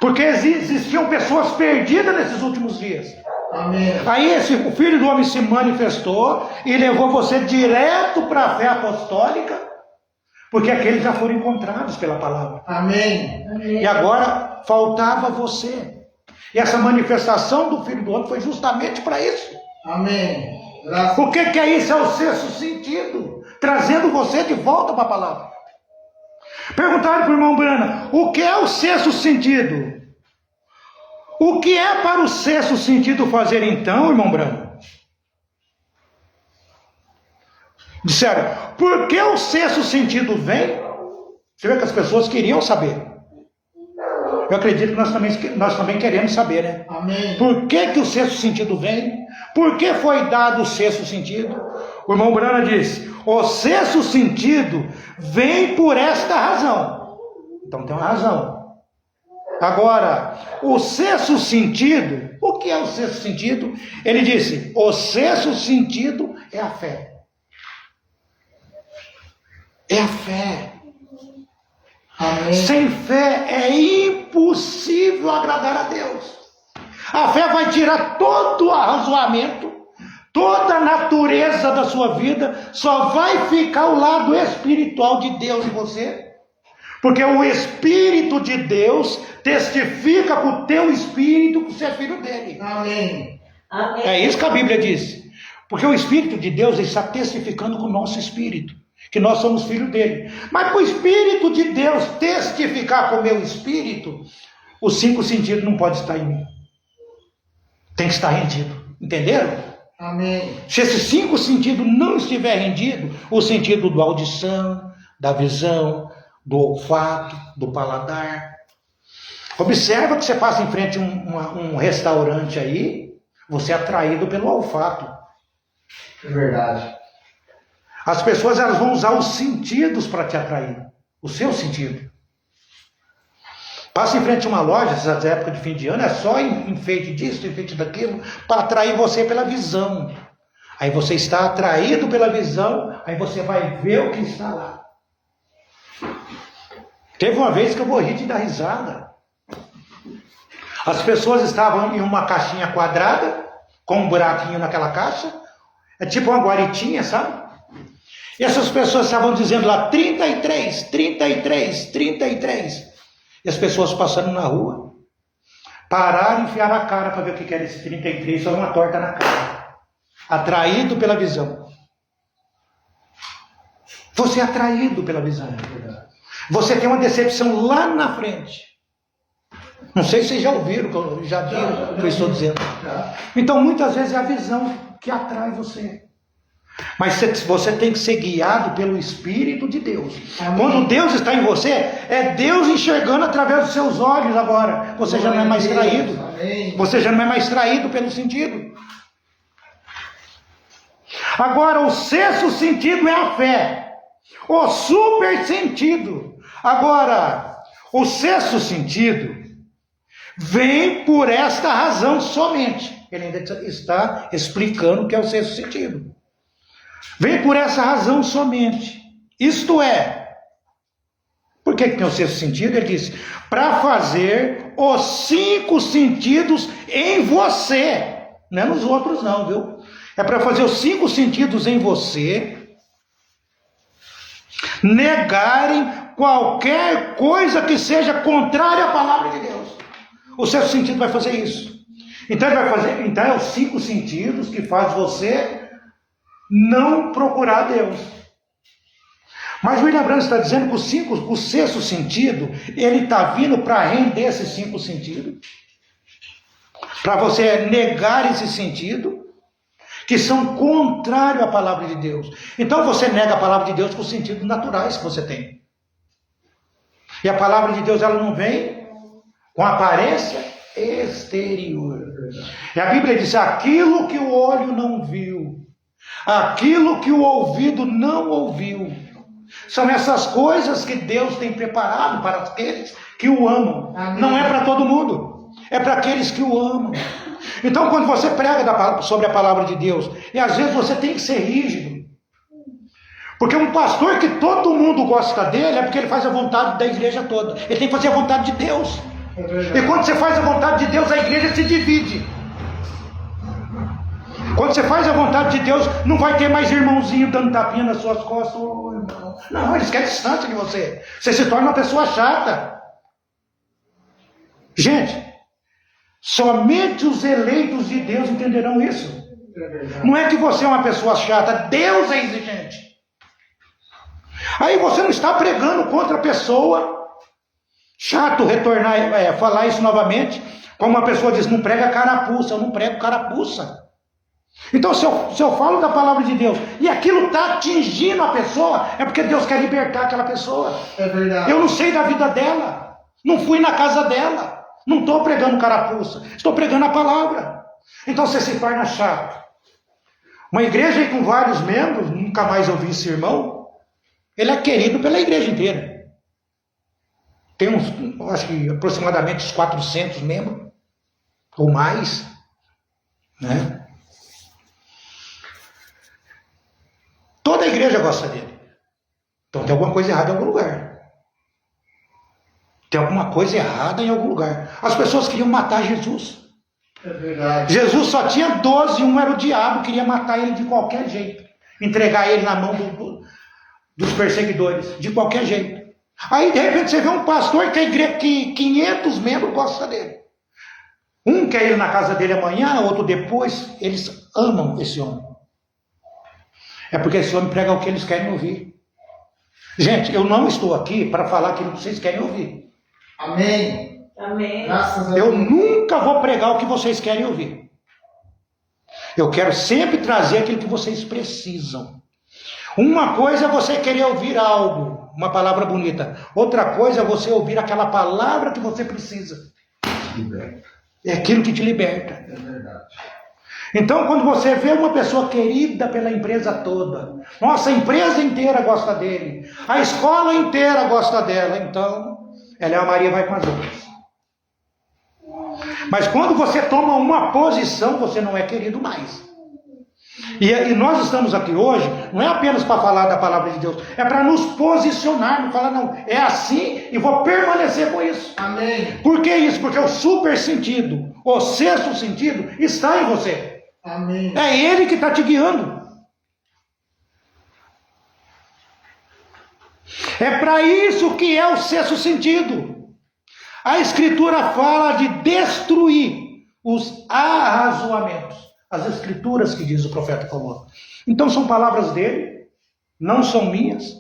Porque existiam pessoas perdidas nesses últimos dias. Amém. Aí o Filho do Homem se manifestou e levou você direto para a fé apostólica, porque aqueles já foram encontrados pela palavra. Amém. E agora faltava você. E essa manifestação do Filho do Homem foi justamente para isso. Amém. Graças. O que é isso? É o sexto sentido, trazendo você de volta para a palavra. Perguntaram para o irmão Brana, o que é o sexto sentido? O que é para o sexto sentido fazer então, irmão Brana? Disseram, por que o sexto sentido vem? Você vê que as pessoas queriam saber. Eu acredito que nós também queremos saber, né? Amém. Por que o sexto sentido vem? Por que foi dado o sexto sentido? O irmão Brana disse, o sexto sentido vem por esta razão. Então tem uma razão. Agora, o sexto sentido, o que é o sexto sentido? Ele disse, o sexto sentido é a fé. É a fé. Amém. Sem fé é impossível agradar a Deus. A fé vai tirar todo o arrazoamento, toda a natureza da sua vida, só vai ficar o lado espiritual de Deus em você. Porque o Espírito de Deus testifica com o teu espírito que você é filho dele. Amém. Amém. É isso que a Bíblia diz. Porque o Espírito de Deus está testificando com o nosso espírito, que nós somos filhos dele. Mas para o Espírito de Deus testificar com o meu espírito, os 5 sentidos não podem estar em mim. Tem que estar rendido. Entenderam? Amém. Se esses 5 sentidos não estiver rendido, o sentido da audição, da visão, do olfato, do paladar. Observa que você passa em frente a um restaurante aí, você é atraído pelo olfato. É verdade. As pessoas elas vão usar os sentidos para te atrair. O seu sentido. Passa em frente a uma loja, essas épocas de fim de ano, é só enfeite disso, enfeite daquilo, para atrair você pela visão. Aí você está atraído pela visão, aí você vai ver o que está lá. Teve uma vez que eu morri de dar risada. As pessoas estavam em uma caixinha quadrada, com um buraquinho naquela caixa, é tipo uma guaritinha, sabe? E essas pessoas estavam dizendo lá 33, 33, 33. E as pessoas passando na rua, pararam e enfiaram a cara para ver o que era esse 33, só uma torta na cara. Atraído pela visão. Você é atraído pela visão. Você tem uma decepção lá na frente. Não sei se vocês já ouviram, já viram o que eu estou dizendo. Então, muitas vezes é a visão que atrai você. Mas você tem que ser guiado pelo Espírito de Deus. Amém. Quando Deus está em você, é Deus enxergando através dos seus olhos agora. Você já não é mais traído. Amém. Você já não é mais traído pelo sentido. Agora, o sexto sentido é a fé. O super sentido. Agora, o sexto sentido vem por esta razão somente. Ele ainda está explicando o que é o sexto sentido. Vem por essa razão somente. Isto é, por que tem o sexto sentido? Ele diz, para fazer os 5 sentidos em você. Não é nos outros não, viu? É para fazer os 5 sentidos em você negarem qualquer coisa que seja contrária à palavra de Deus. O sexto sentido vai fazer isso. Então ele vai fazer, então é os 5 sentidos que faz você não procurar Deus. Mas o William Branham está dizendo que o sexto sentido, ele está vindo para render esses 5 sentidos, para você negar esse sentido, que são contrários à palavra de Deus. Então você nega a palavra de Deus com os sentidos naturais que você tem. E a palavra de Deus, ela não vem com aparência exterior. E a Bíblia diz, aquilo que o olho não viu, aquilo que o ouvido não ouviu, são essas coisas que Deus tem preparado para aqueles que o amam. Amém. Não é para todo mundo, é para aqueles que o amam. Então quando você prega sobre a palavra de Deus, e às vezes você tem que ser rígido, porque um pastor que todo mundo gosta dele, é porque ele faz a vontade da igreja toda. Ele tem que fazer a vontade de Deus. E quando você faz a vontade de Deus, a igreja se divide. Quando você faz a vontade de Deus, não vai ter mais irmãozinho dando tapinha nas suas costas. Oh, irmão. Não, eles querem distância de você. Você se torna uma pessoa chata. Gente, somente os eleitos de Deus entenderão isso. Não é que você é uma pessoa chata, Deus é exigente. Aí você não está pregando contra a pessoa. Chato retornar, falar isso novamente. Como uma pessoa diz, não prega carapuça. Eu não prego carapuça. Então se eu falo da palavra de Deus e aquilo está atingindo a pessoa, é porque Deus quer libertar aquela pessoa. É verdade. Eu não sei da vida dela, não fui na casa dela, não estou pregando carapuça, estou pregando a palavra. Então você se torna chato. Uma igreja com vários membros, nunca mais ouvi esse irmão, ele é querido pela igreja inteira. Tem acho que aproximadamente uns 400 membros, ou mais, né? Toda a igreja gosta dele. Então tem alguma coisa errada em algum lugar. Tem alguma coisa errada em algum lugar. As pessoas queriam matar Jesus. É verdade. Jesus só tinha 12, um era o diabo, queria matar ele de qualquer jeito. Entregar ele na mão dos perseguidores, de qualquer jeito. Aí de repente você vê um pastor que a igreja, que 500 membros gostam dele. Um quer ir na casa dele amanhã, outro depois. Eles amam esse homem. É porque esse homem prega o que eles querem ouvir. Gente, eu não estou aqui para falar aquilo que vocês querem ouvir. Amém. Amém. Graças a Deus. Eu nunca vou pregar o que vocês querem ouvir. Eu quero sempre trazer aquilo que vocês precisam. Uma coisa é você querer ouvir algo, uma palavra bonita. Outra coisa é você ouvir aquela palavra que você precisa. Liberta. É aquilo que te liberta. É verdade. Então, quando você vê uma pessoa querida pela empresa toda, nossa, a empresa inteira gosta dele, a escola inteira gosta dela, então, ela é a Maria vai com as outras. Mas quando você toma uma posição, você não é querido mais. E nós estamos aqui hoje, não é apenas para falar da palavra de Deus, é para nos posicionar, não falar, não, é assim e vou permanecer com isso. Amém. Por que isso? Porque o super sentido, o sexto sentido, está em você. Amém. É Ele que está te guiando. É para isso que é o sexto sentido. A Escritura fala de destruir os arrazoamentos. As Escrituras que diz o profeta falou. Então são palavras dele, não são minhas.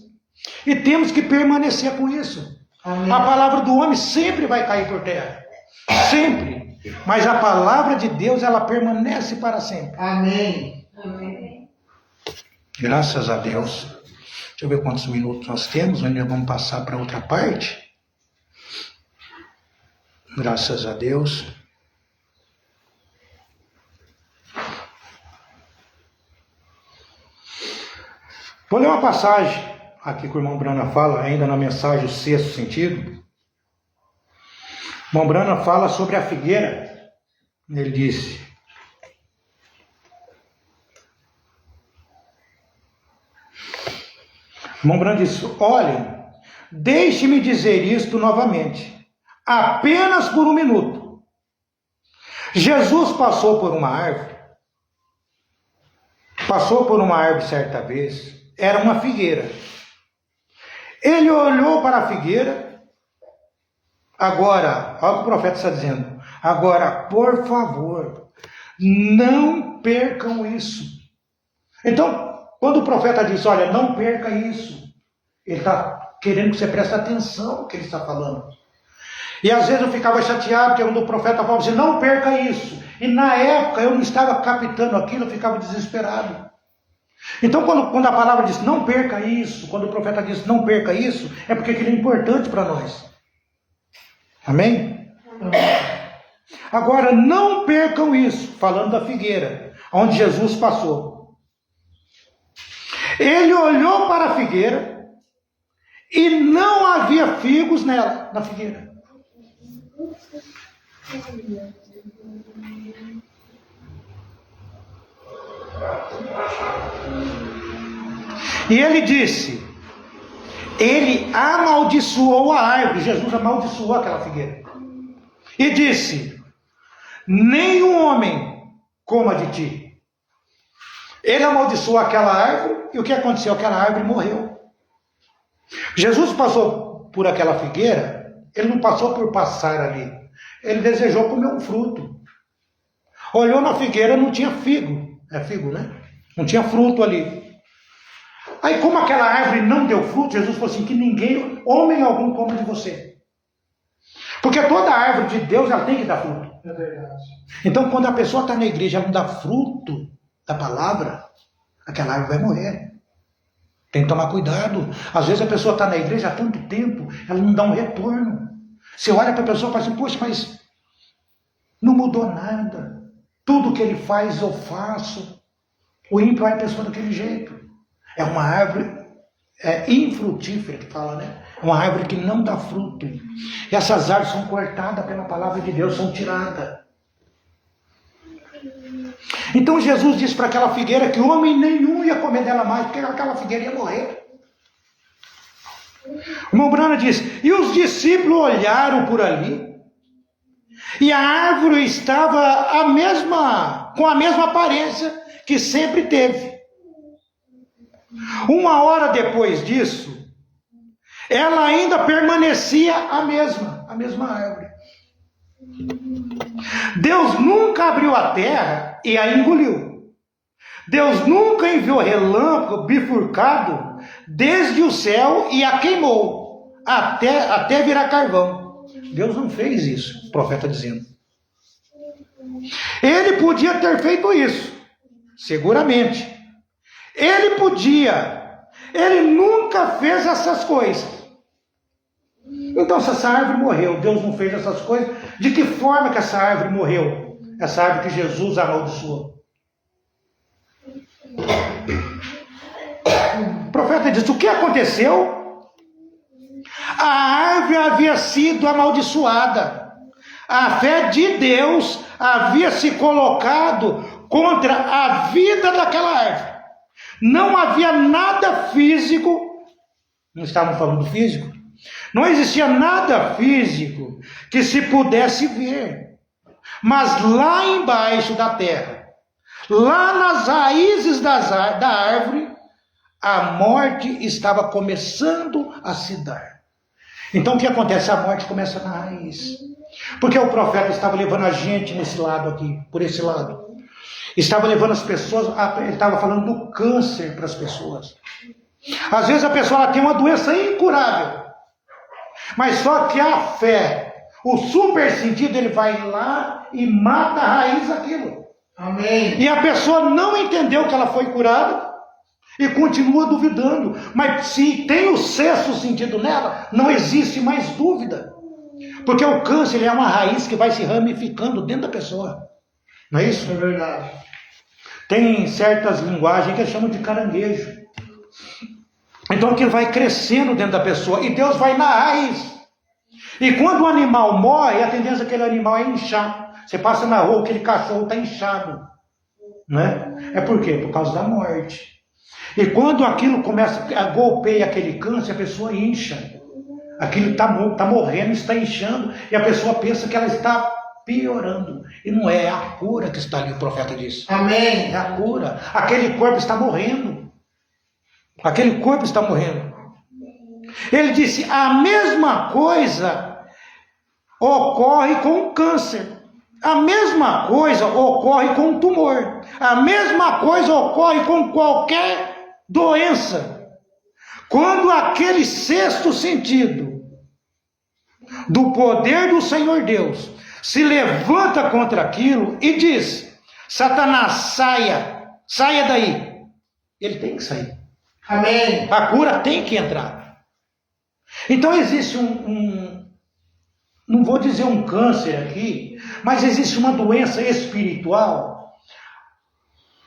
E temos que permanecer com isso. Amém. A palavra do homem sempre vai cair por terra. Sempre. Mas a palavra de Deus, ela permanece para sempre. Amém. Amém. Graças a Deus. Deixa eu ver quantos minutos nós temos. Ainda vamos passar para outra parte. Graças a Deus. Vou ler uma passagem aqui que o irmão Brana fala, ainda na mensagem, o sexto sentido. O irmão Brana fala sobre a figueira. Ele disse: o irmão Brana disse: olha, deixe-me dizer isto novamente, apenas por um minuto. Jesus passou por uma árvore. Passou por uma árvore certa vez. Era uma figueira. Ele olhou para a figueira. Agora, olha o que o profeta está dizendo. Agora, por favor, não percam isso. Então, quando o profeta diz, olha, não perca isso, ele está querendo que você preste atenção no que ele está falando. E às vezes eu ficava chateado, porque quando o profeta falava assim, não perca isso. E na época eu não estava captando aquilo, eu ficava desesperado. Então quando a palavra diz, não perca isso, quando o profeta diz, não perca isso, é porque aquilo é importante para nós. Amém? Agora, não percam isso, falando da figueira, onde Jesus passou. Ele olhou para a figueira e não havia figos nela, na figueira. E ele disse, ele amaldiçoou a árvore, Jesus amaldiçoou aquela figueira. E disse, nenhum homem coma de ti. Ele amaldiçoou aquela árvore, e o que aconteceu? Aquela árvore morreu. Jesus passou por aquela figueira, ele não passou por passar ali. Ele desejou comer um fruto. Olhou na figueira, não tinha figo. É figo, né? Não tinha fruto ali. Aí como aquela árvore não deu fruto, Jesus falou assim, que ninguém, homem algum, coma de você. Porque toda árvore de Deus, ela tem que dar fruto. É verdade. Então quando a pessoa está na igreja, ela não dá fruto da palavra, aquela árvore vai morrer. Tem que tomar cuidado. Às vezes a pessoa está na igreja há tanto tempo, ela não dá um retorno. Você olha para a pessoa e fala assim, poxa, mas não mudou nada. Tudo que ele faz eu faço. O ímpio é a pessoa daquele jeito. É uma árvore infrutífera, que fala, né? É uma árvore que não dá fruto. E essas árvores são cortadas pela palavra de Deus, são tiradas. Então Jesus disse para aquela figueira que homem nenhum ia comer dela mais, porque aquela figueira ia morrer. O irmão Brana diz, e os discípulos olharam por ali, e a árvore estava com a mesma aparência que sempre teve. Uma hora depois disso, ela ainda permanecia a mesma árvore. Deus nunca abriu a terra e a engoliu. Deus nunca enviou relâmpago bifurcado desde o céu e a queimou até virar carvão. Deus não fez isso, o profeta dizendo. Ele podia ter feito isso, seguramente. Ele podia. Ele nunca fez essas coisas. Então, se essa árvore morreu, Deus não fez essas coisas, de que forma que essa árvore morreu? Essa árvore que Jesus amaldiçoou. O profeta diz: o que aconteceu? A árvore havia sido amaldiçoada. A fé de Deus havia se colocado contra a vida daquela árvore. Não havia nada físico. Não estavam falando físico? Não existia nada físico que se pudesse ver. Mas lá embaixo da terra, lá nas raízes da árvore, a morte estava começando a se dar. Então o que acontece? A morte começa na raiz. Porque o profeta estava levando a gente nesse lado aqui, por esse lado. Estava levando as pessoas, ele estava falando do câncer para as pessoas. Às vezes a pessoa ela tem uma doença incurável. Mas só que a fé, o super sentido, ele vai lá e mata a raiz daquilo. Amém. E a pessoa não entendeu que ela foi curada e continua duvidando. Mas se tem o sexto sentido nela, não existe mais dúvida. Porque o câncer ele é uma raiz que vai se ramificando dentro da pessoa. Não é isso? É verdade. Tem certas linguagens que eles chamam de caranguejo. Então aquilo vai crescendo dentro da pessoa e Deus vai na raiz. E quando o animal morre, a tendência daquele animal é inchar. Você passa na rua, aquele cachorro está inchado. Né? É por quê? Por causa da morte. E quando aquilo começa a golpear aquele câncer, a pessoa incha. Aquilo está morrendo, está inchando, e a pessoa pensa que ela está piorando. E não é, a cura que está ali, o profeta disse. Amém. É a cura. Aquele corpo está morrendo. Aquele corpo está morrendo. Ele disse: a mesma coisa ocorre com o câncer. A mesma coisa ocorre com o tumor. A mesma coisa ocorre com qualquer doença. Quando aquele sexto sentido do poder do Senhor Deus se levanta contra aquilo e diz: Satanás, saia daí. Ele tem que sair. Amém. A cura tem que entrar. Então existe não vou dizer um câncer aqui, mas existe uma doença espiritual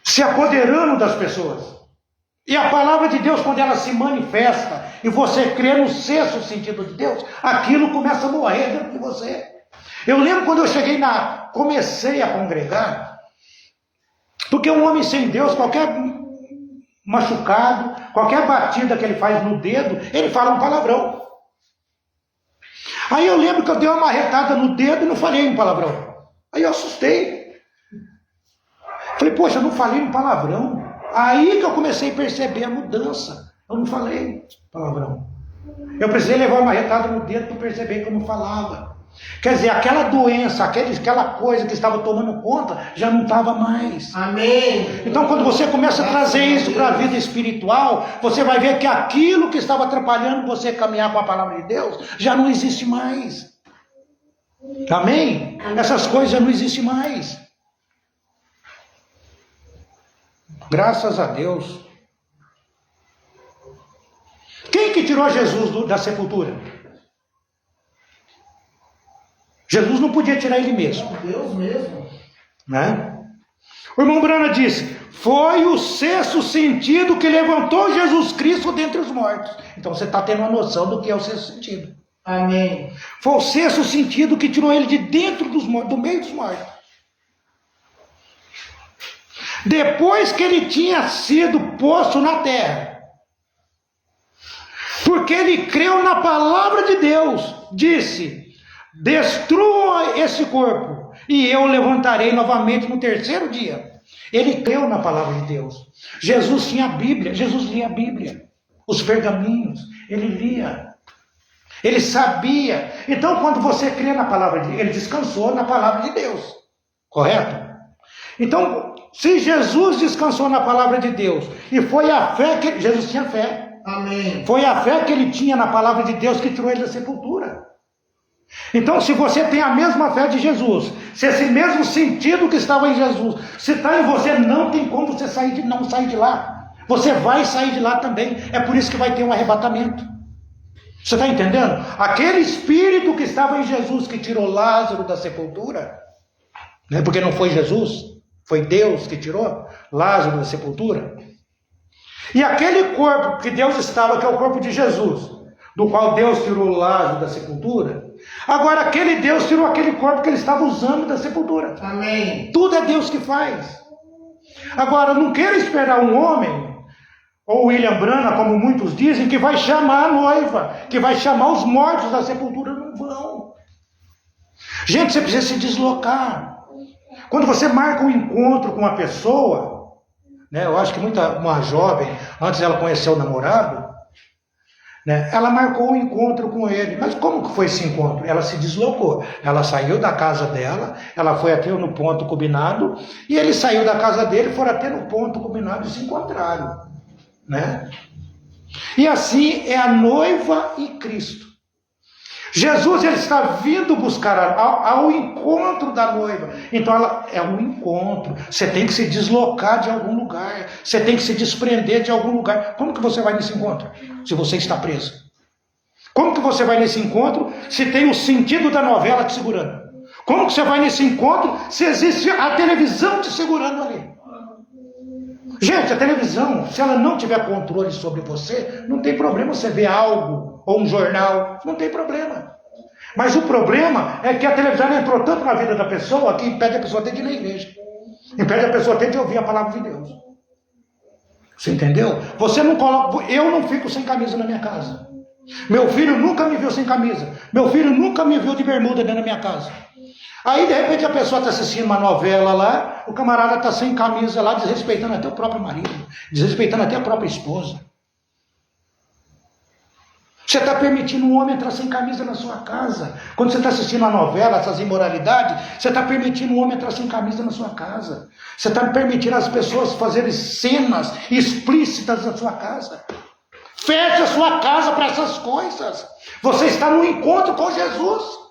se apoderando das pessoas. E a palavra de Deus, quando ela se manifesta e você crê no sexto sentido de Deus, aquilo começa a morrer dentro de você. Eu lembro quando eu comecei a congregar, porque um homem sem Deus, qualquer machucado, qualquer batida que ele faz no dedo, ele fala um palavrão. Aí eu lembro que eu dei uma marretada no dedo e não falei um palavrão. Aí eu assustei. Falei, poxa, eu não falei um palavrão. Aí que eu comecei a perceber a mudança. Eu não falei palavrão. Eu precisei levar uma marretada no dedo para perceber que eu não falava. Quer dizer, aquela doença, aquela coisa que estava tomando conta, já não estava mais. Amém. Então quando você começa a trazer isso para a vida espiritual, você vai ver que aquilo que estava atrapalhando você caminhar com a palavra de Deus, já não existe mais. Amém? Essas coisas já não existem mais. Graças a Deus. Quem que tirou Jesus da sepultura? Jesus não podia tirar ele mesmo. Deus mesmo. Né? O irmão Brana disse: foi o sexto sentido que levantou Jesus Cristo dentre os mortos. Então você está tendo uma noção do que é o sexto sentido. Amém. Foi o sexto sentido que tirou ele de dentro dos mortos, do meio dos mortos. Depois que ele tinha sido posto na terra, porque ele creu na palavra de Deus, disse: destrua esse corpo e eu o levantarei novamente no terceiro dia. Ele creu na palavra de Deus. Jesus tinha a Bíblia, Jesus lia a Bíblia, os pergaminhos, ele lia, ele sabia. Então quando você crê na palavra de Deus, ele descansou na palavra de Deus, correto? Então, se Jesus descansou na palavra de Deus, e foi a fé que Jesus tinha fé. Amém. Foi a fé que ele tinha na palavra de Deus que tirou ele da sepultura. Então, se você tem a mesma fé de Jesus, se esse mesmo sentido que estava em Jesus, se está em você, não tem como você não sair de lá. Você vai sair de lá também. É por isso que vai ter um arrebatamento. Você está entendendo? Aquele espírito que estava em Jesus, que tirou Lázaro da sepultura, né, porque não foi Jesus, Foi Deus que tirou Lázaro da sepultura. E aquele corpo que Deus estava, que é o corpo de Jesus, do qual Deus tirou Lázaro da sepultura, agora aquele Deus tirou aquele corpo que ele estava usando da sepultura. Amém. Tudo é Deus que faz. Agora, não quero esperar um homem, ou William Branham, como muitos dizem, que vai chamar a noiva, que vai chamar os mortos da sepultura. Não vão. Gente, você precisa se deslocar. Quando você marca um encontro com uma pessoa, né, eu acho que uma jovem, antes ela conheceu o namorado, né, ela marcou um encontro com ele. Mas como que foi esse encontro? Ela se deslocou. Ela saiu da casa dela, ela foi até no ponto combinado, e ele saiu da casa dele, foram até no ponto combinado e se encontraram. Né? E assim é a noiva e Cristo. Jesus, ele está vindo buscar ao encontro da noiva. Então ela é um encontro. Você tem que se deslocar de algum lugar. Você tem que se desprender de algum lugar. Como que você vai nesse encontro se você está preso? Como que você vai nesse encontro se tem o sentido da novela te segurando? Como que você vai nesse encontro se existe a televisão te segurando ali? Gente, a televisão, se ela não tiver controle sobre você, não tem problema você ver algo, ou um jornal, não tem problema. Mas o problema é que a televisão entrou tanto na vida da pessoa que impede a pessoa até de ir na igreja. Impede a pessoa até de ouvir a palavra de Deus. Você entendeu? Você não coloca, eu não fico sem camisa na minha casa. Meu filho nunca me viu sem camisa. Meu filho nunca me viu de bermuda dentro da minha casa. Aí, de repente, a pessoa está assistindo uma novela lá, o camarada está sem camisa lá, desrespeitando até o próprio marido, desrespeitando até a própria esposa. Você está permitindo um homem entrar sem camisa na sua casa. Quando você está assistindo uma novela, essas imoralidades, você está permitindo um homem entrar sem camisa na sua casa. Você está permitindo as pessoas fazerem cenas explícitas na sua casa. Feche a sua casa para essas coisas. Você está no encontro com Jesus.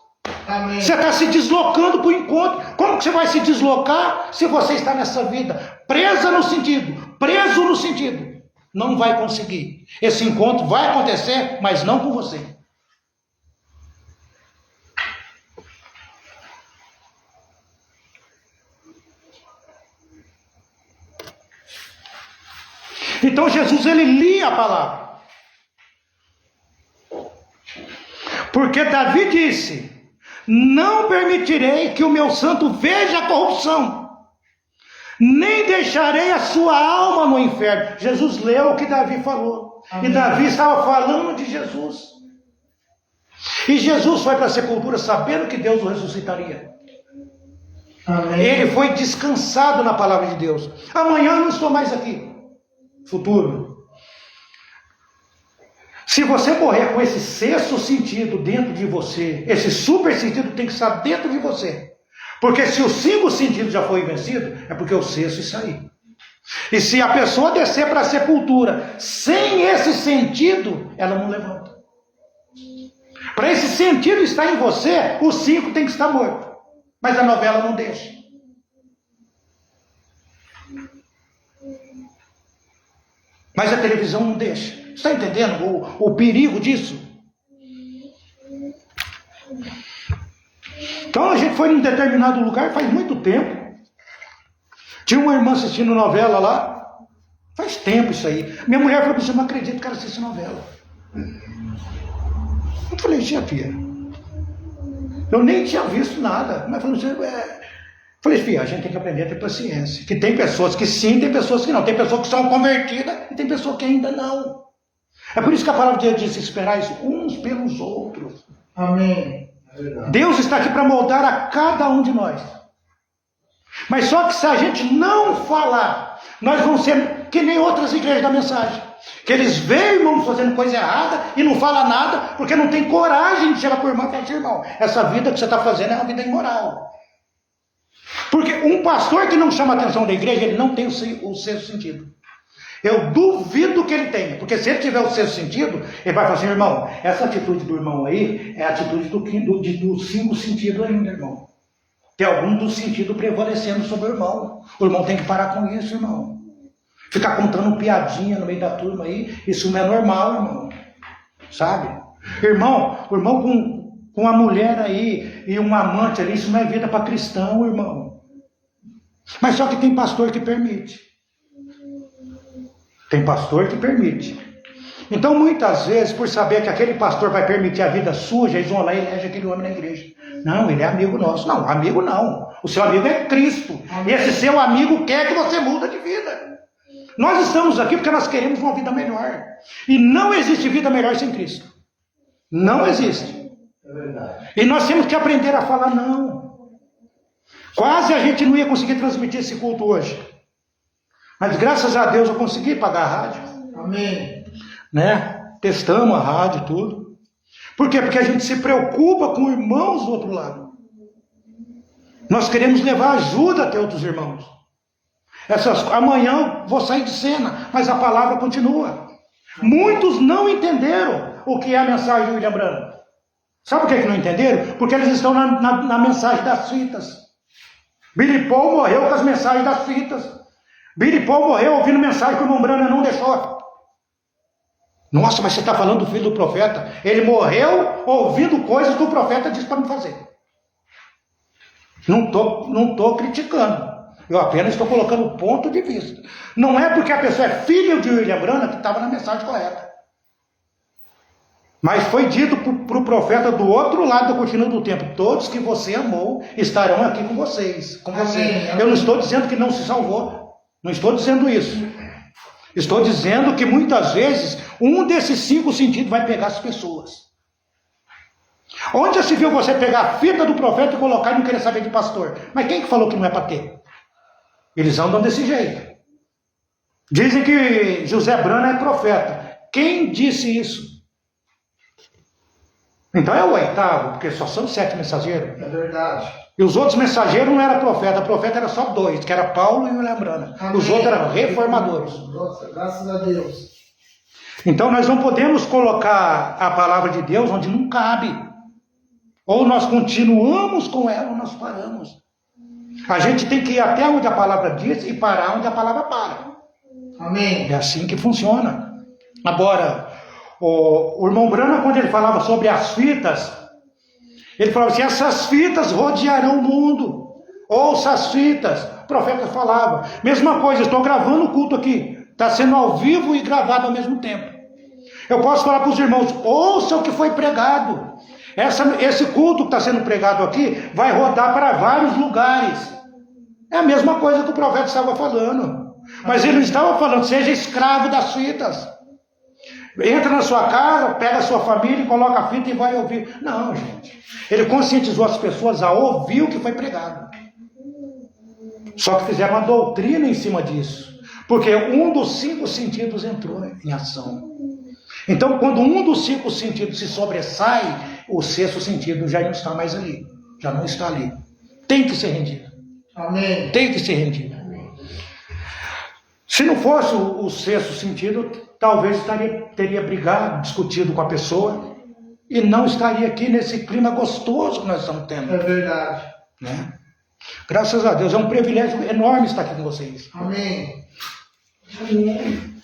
Amém. Você está se deslocando para o encontro. Como que você vai se deslocar se você está nessa vida? Preso no sentido. Não vai conseguir. Esse encontro vai acontecer, mas não com você. Então Jesus, ele lia a palavra. Porque Davi disse: não permitirei que o meu santo veja a corrupção, nem deixarei a sua alma no inferno. Jesus leu o que Davi falou. Amém. E Davi estava falando de Jesus. E Jesus foi para a sepultura sabendo que Deus o ressuscitaria. Amém. Ele foi descansado na palavra de Deus. Amanhã eu não estou mais aqui. Futuro. Se você morrer com esse sexto sentido dentro de você, esse super sentido tem que estar dentro de você. Porque se os 5 sentidos já foi vencido, é porque o sexto está aí. E se a pessoa descer para a sepultura sem esse sentido, ela não levanta. Para esse sentido estar em você, os 5 tem que estar morto. Mas a novela não deixa. Mas a televisão não deixa. Está entendendo o perigo disso? Então a gente foi em um determinado lugar faz muito tempo. Tinha uma irmã assistindo novela lá. Faz tempo isso aí. Minha mulher falou: você não acredita que ela assiste novela. Eu falei: tia, eu nem tinha visto nada. Mas falou: falei, filha, a gente tem que aprender a ter paciência. Que tem pessoas que sim, tem pessoas que não. Tem pessoas que são convertidas e tem pessoas que ainda não. É por isso que a palavra de Deus diz: esperais uns pelos outros. Amém. Deus está aqui para moldar a cada um de nós. Mas só que se a gente não falar, nós vamos ser que nem outras igrejas da mensagem. Que eles veem irmãos fazendo coisa errada e não falam nada, porque não tem coragem de chegar para o irmão e falar assim: irmão, essa vida que você está fazendo é uma vida imoral. Porque um pastor que não chama a atenção da igreja, ele não tem o sexto sentido. Eu duvido que ele tenha, porque se ele tiver o sexto sentido, ele vai falar assim: irmão, essa atitude do irmão aí é a atitude dos 5 sentidos ainda, irmão. Tem algum dos sentidos prevalecendo sobre o irmão. O irmão tem que parar com isso, irmão. Ficar contando piadinha no meio da turma aí, isso não é normal, irmão. Sabe? Irmão, o irmão com uma mulher aí e um amante ali, isso não é vida para cristão, irmão. Mas só que tem pastor que permite. Tem pastor que permite. Então, muitas vezes, por saber que aquele pastor vai permitir a vida suja, eles vão lá e elegem aquele homem na igreja. Não, ele é amigo nosso. Não, amigo não. O seu amigo é Cristo. E esse seu amigo quer que você mude de vida. Nós estamos aqui porque nós queremos uma vida melhor. E não existe vida melhor sem Cristo. Não existe. É verdade. E nós temos que aprender a falar não. Quase a gente não ia conseguir transmitir esse culto hoje. Mas graças a Deus eu consegui pagar a rádio. Amém. Né? Testamos a rádio e tudo. Por quê? Porque a gente se preocupa com irmãos do outro lado. Nós queremos levar ajuda até outros irmãos. Amanhã eu vou sair de cena, mas a palavra continua. Muitos não entenderam o que é a mensagem do William Branham. Sabe por que não entenderam? Porque eles estão na mensagem das fitas. Billy Paul morreu com as mensagens das fitas. Billy Paul morreu ouvindo mensagem que o irmão Branham não deixou. Nossa, mas você está falando do filho do profeta? Ele morreu ouvindo coisas que o profeta disse para não fazer. Não estou criticando. Eu apenas estou colocando o ponto de vista. Não é porque a pessoa é filho de William Branham que estava na mensagem correta. Mas foi dito para o profeta do outro lado da cortina do templo: todos que você amou estarão aqui com vocês. Com você. Amém. Eu não estou dizendo que não se salvou. Não estou dizendo isso. Estou dizendo que muitas vezes um desses 5 sentidos vai pegar as pessoas. Onde já se viu você pegar a fita do profeta e colocar e não querer saber de pastor? Mas quem que falou que não é para ter? Eles andam desse jeito. Dizem que José Branham é profeta. Quem disse isso? Então é o 8º, porque só são 7 mensageiros. É verdade. E os outros mensageiros não eram profeta. Profeta era só 2, que era Paulo e William Branham. Amém. Os outros eram reformadores. Nossa, graças a Deus. Então nós não podemos colocar a palavra de Deus onde não cabe. Ou nós continuamos com ela ou nós paramos. A gente tem que ir até onde a palavra diz e parar onde a palavra para. Amém. É assim que funciona. Agora, o irmão Branham, quando ele falava sobre as fitas, ele falava assim: essas fitas rodearão o mundo. Ouça as fitas. O profeta falava. Mesma coisa, estou gravando o culto aqui. Está sendo ao vivo e gravado ao mesmo tempo. Eu posso falar para os irmãos: ouça o que foi pregado. Esse culto que está sendo pregado aqui vai rodar para vários lugares. É a mesma coisa que o profeta estava falando. Mas ele não estava falando: seja escravo das fitas. Entra na sua casa, pega a sua família e coloca a fita e vai ouvir. Não, gente. Ele conscientizou as pessoas a ouvir o que foi pregado. Só que fizeram uma doutrina em cima disso. Porque um dos 5 sentidos entrou em ação. Então, quando um dos 5 sentidos se sobressai, o 6º sentido já não está mais ali. Já não está ali. Tem que ser rendido. Amém. Tem que ser rendido. Se não fosse o 6º sentido, talvez teria brigado, discutido com a pessoa e não estaria aqui nesse clima gostoso que nós estamos tendo. É verdade. Né? Graças a Deus, é um privilégio enorme estar aqui com vocês. Amém. Amém.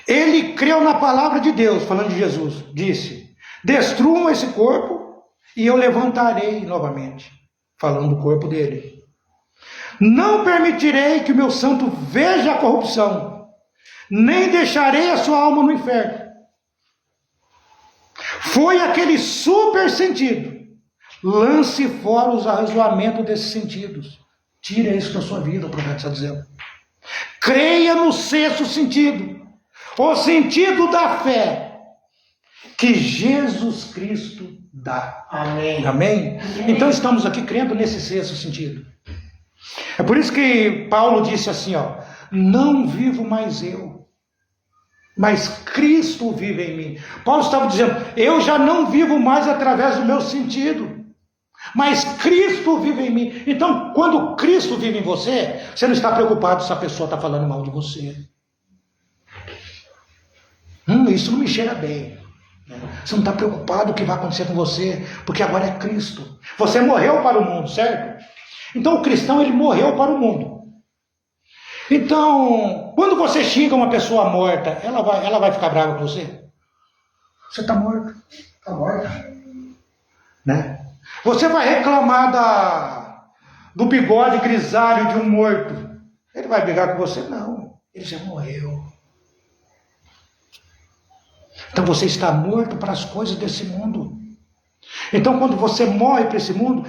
Ele creu na palavra de Deus, falando de Jesus, disse: destruam esse corpo e eu levantarei novamente, falando do corpo dele. Não permitirei que o meu santo veja a corrupção, nem deixarei a sua alma no inferno. Foi aquele super sentido. Lance fora os arrazoamentos desses sentidos. Tira isso da sua vida, o profeta está dizendo. Creia no 6º sentido. O sentido da fé que Jesus Cristo dá. Amém. Amém? Então estamos aqui crendo nesse 6º sentido. É por isso que Paulo disse assim, ó: não vivo mais eu, mas Cristo vive em mim. Paulo estava dizendo: eu já não vivo mais através do meu sentido, mas Cristo vive em mim. Então, quando Cristo vive em você, você não está preocupado se a pessoa está falando mal de você. Isso não me cheira bem. Você não está preocupado com o que vai acontecer com você, porque agora é Cristo. Você morreu para o mundo, certo? Então o cristão, ele morreu para o mundo. Então, quando você xinga uma pessoa morta, ela vai ficar brava com você? Você está morto. Está morto. Né? Você vai reclamar do bigode grisalho de um morto. Ele vai brigar com você? Não. Ele já morreu. Então você está morto para as coisas desse mundo. Então quando você morre para esse mundo,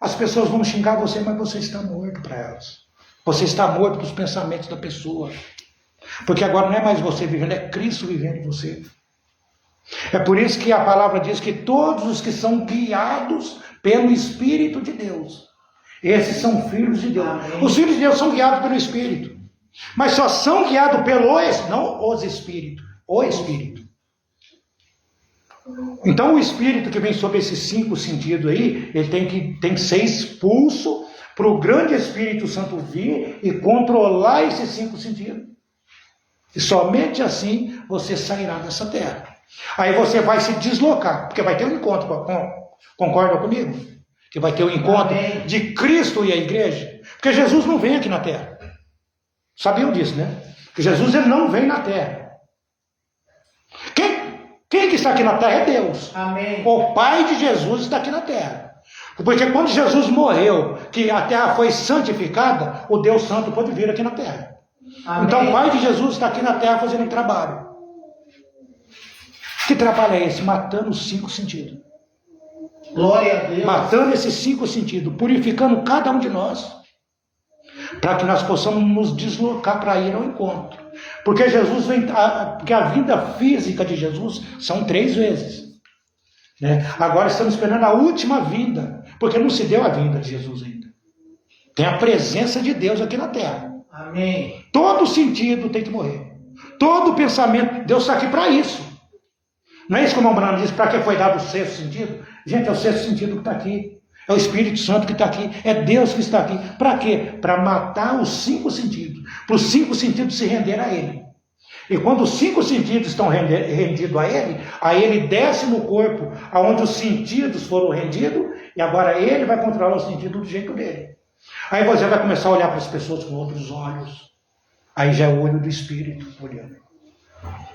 as pessoas vão xingar você, mas você está morto para elas. Você está morto para os pensamentos da pessoa. Porque agora não é mais você vivendo, é Cristo vivendo em você. É por isso que a palavra diz que todos os que são guiados pelo Espírito de Deus, esses são filhos de Deus. Amém. Os filhos de Deus são guiados pelo Espírito. Mas só são guiados pelo Espírito, não os Espíritos, o Espírito. Então o Espírito que vem sobre esses 5 sentidos aí, ele tem que ser expulso para o grande Espírito Santo vir e controlar esses 5 sentidos. E somente assim você sairá dessa terra. Aí você vai se deslocar, porque vai ter um encontro, concorda comigo? Que vai ter um encontro de Cristo e a igreja. Porque Jesus não vem aqui na terra. Sabiam disso, né? Que Jesus ele não vem na terra. Quem que está aqui na terra é Deus. Amém. O Pai de Jesus está aqui na terra. Porque quando Jesus morreu, que a terra foi santificada, o Deus Santo pode vir aqui na terra. Amém. Então o Pai de Jesus está aqui na terra fazendo um trabalho. Que trabalho é esse? Matando os 5 sentidos. Glória a Deus. Matando esses 5 sentidos, purificando cada um de nós, para que nós possamos nos deslocar para ir ao encontro. Porque Jesus vem, porque a vinda física de Jesus são 3 vezes. Né? Agora estamos esperando a última vinda, porque não se deu a vinda de Jesus ainda. Tem a presença de Deus aqui na terra. Amém. Todo sentido tem que morrer. Todo pensamento, Deus está aqui para isso. Não é isso que o irmão Brano diz, para que foi dado o 6º sentido? Gente, é o 6º sentido que está aqui. É o Espírito Santo que está aqui. É Deus que está aqui. Para quê? Para matar os 5 sentidos. Para os 5 sentidos se render a Ele. E quando os 5 sentidos estão rendidos a Ele desce no corpo, aonde os sentidos foram rendidos, e agora Ele vai controlar os sentidos do jeito dele. Aí você vai começar a olhar para as pessoas com outros olhos. Aí já é o olho do Espírito olhando.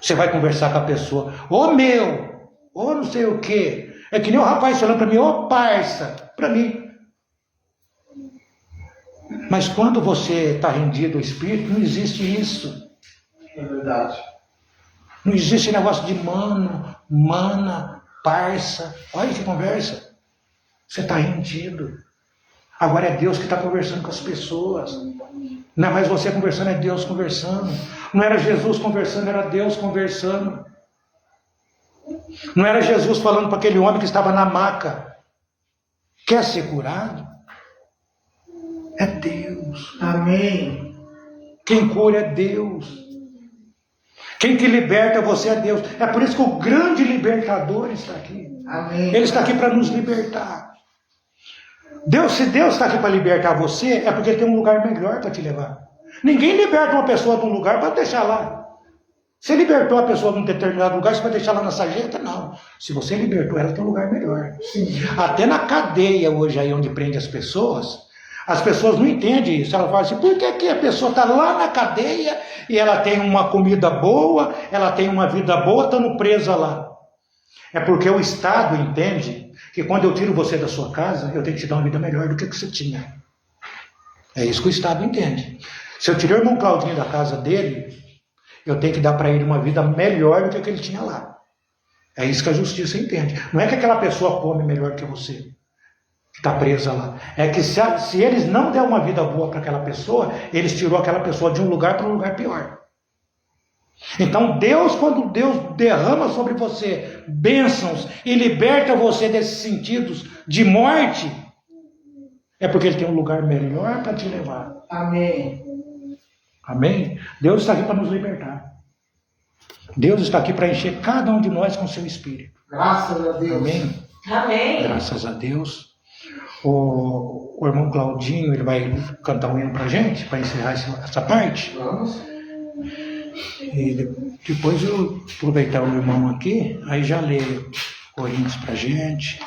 Você vai conversar com a pessoa. Ô meu! Ô não sei o quê. É que nem o rapaz falando para mim. Ô parça! Para mim. Mas quando você está rendido ao Espírito, não existe isso. É verdade. Não existe negócio de mano, mana, parça. Olha que conversa. Você está rendido. Agora é Deus que está conversando com as pessoas. Não é mais você conversando, é Deus conversando. Não era Jesus conversando, era Deus conversando. Não era Jesus falando para aquele homem que estava na maca. Quer ser curado? É Deus. Amém. Quem cura é Deus. Quem que liberta você é Deus. É por isso que o grande libertador está aqui. Amém. Ele está aqui para nos libertar. Se Deus está aqui para libertar você, é porque Ele tem um lugar melhor para te levar. Ninguém liberta uma pessoa de um lugar para deixar lá. Você libertou a pessoa de um determinado lugar, você vai deixar lá na sarjeta? Não. Se você libertou ela, tem um lugar melhor. Sim. Até na cadeia hoje, aí onde prende as pessoas não entendem isso. Ela fala assim, por que a pessoa está lá na cadeia e ela tem uma comida boa, ela tem uma vida boa, estando presa lá? É porque o Estado entende que quando eu tiro você da sua casa, eu tenho que te dar uma vida melhor do que você tinha. É isso que o Estado entende. Se eu tirar o irmão Claudinho da casa dele, eu tenho que dar para ele uma vida melhor do que a que ele tinha lá. É isso que a justiça entende. Não é que aquela pessoa come melhor que você, que está presa lá. É que se eles não der uma vida boa para aquela pessoa, eles tirou aquela pessoa de um lugar para um lugar pior. Então quando Deus derrama sobre você bênçãos e liberta você desses sentidos de morte, é porque Ele tem um lugar melhor para te levar. Amém. Amém? Deus está aqui para nos libertar. Deus está aqui para encher cada um de nós com o seu Espírito. Graças a Deus. Amém? Amém. Graças a Deus. O irmão Claudinho, ele vai cantar um hino para a gente, para encerrar essa parte. Vamos. E depois eu aproveitar o irmão aqui, aí já lê Coríntios para a gente.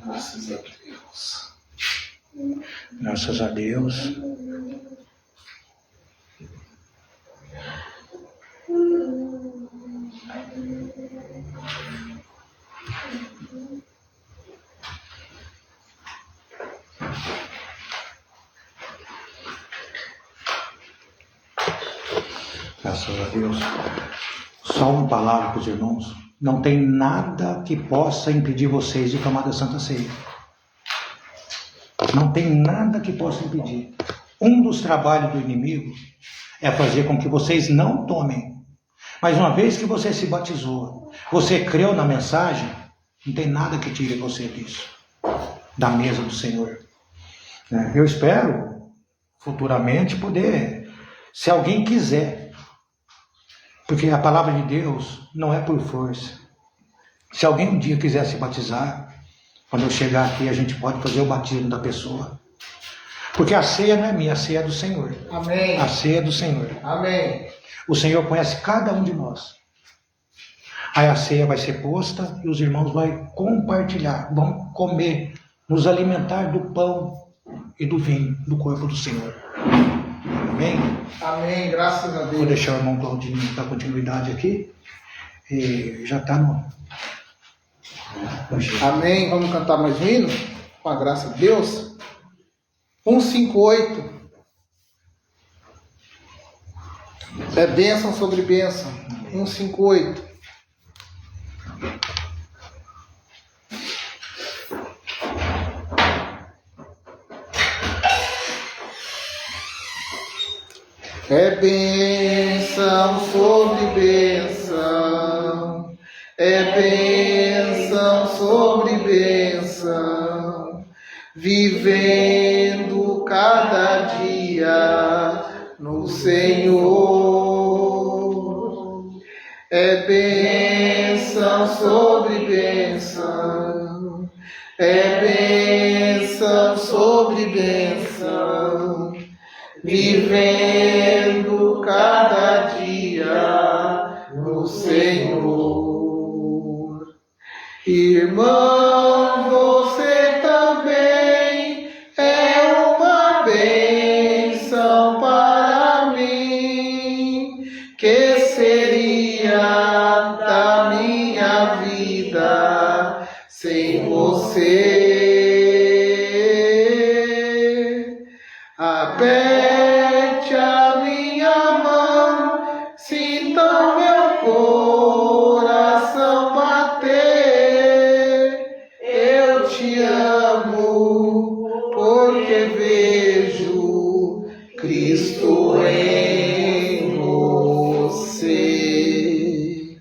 Graças a Deus. Graças a Deus. Graças a Deus. Só uma palavra para os irmãos. Não tem nada que possa impedir vocês de tomar da Santa Ceia. Não tem nada que possa impedir. Um dos trabalhos do inimigo é fazer com que vocês não tomem. Mas uma vez que você se batizou, você creu na mensagem, não tem nada que tire você disso, da mesa do Senhor. Eu espero futuramente poder, se alguém quiser, porque a palavra de Deus não é por força. Se alguém um dia quiser se batizar, quando eu chegar aqui a gente pode fazer o batismo da pessoa. Porque a ceia não é minha, a ceia é do Senhor. Amém. A ceia é do Senhor. Amém. O Senhor conhece cada um de nós. Aí a ceia vai ser posta e os irmãos vão compartilhar, vão comer, nos alimentar do pão e do vinho do corpo do Senhor. Amém? Amém. Graças a Deus. Vou deixar o irmão Claudinho dar continuidade aqui. E já está no jeito. Amém. Vamos cantar mais um hino? Com a graça de Deus. 158. É bênção sobre bênção. 158. É bênção sobre bênção. É bênção sobre bênção. Vivendo cada dia no Senhor. É bênção sobre bênção. É bênção sobre bênção. Vivendo cada dia no Senhor. Irmão, você também é uma bênção para mim. Que seria da minha vida sem você? Aperte a minha mão, sinta meu coração bater. Eu te amo, porque vejo Cristo em você.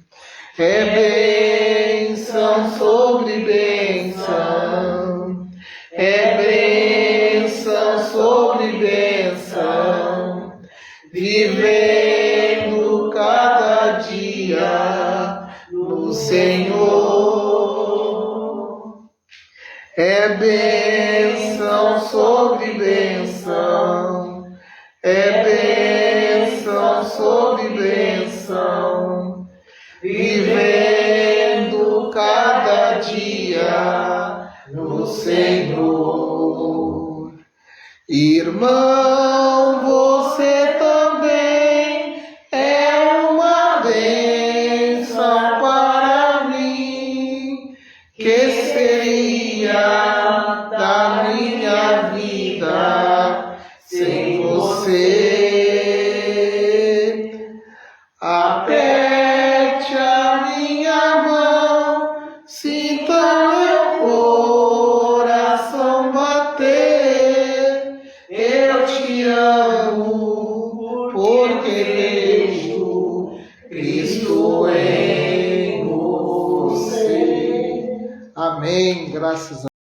É bênção sobre bênção. É bênção sobre bênção, vivendo cada dia no Senhor. É bênção sobre bênção, é bênção sobre bênção, vivendo cada dia no Senhor. Irmão, você também é uma bênção para mim. Que seria da minha vida sem você? Aperte a minha mão, sinta meu coração bater. Eu te amo, porque vejo Cristo em você. Amém. Graças a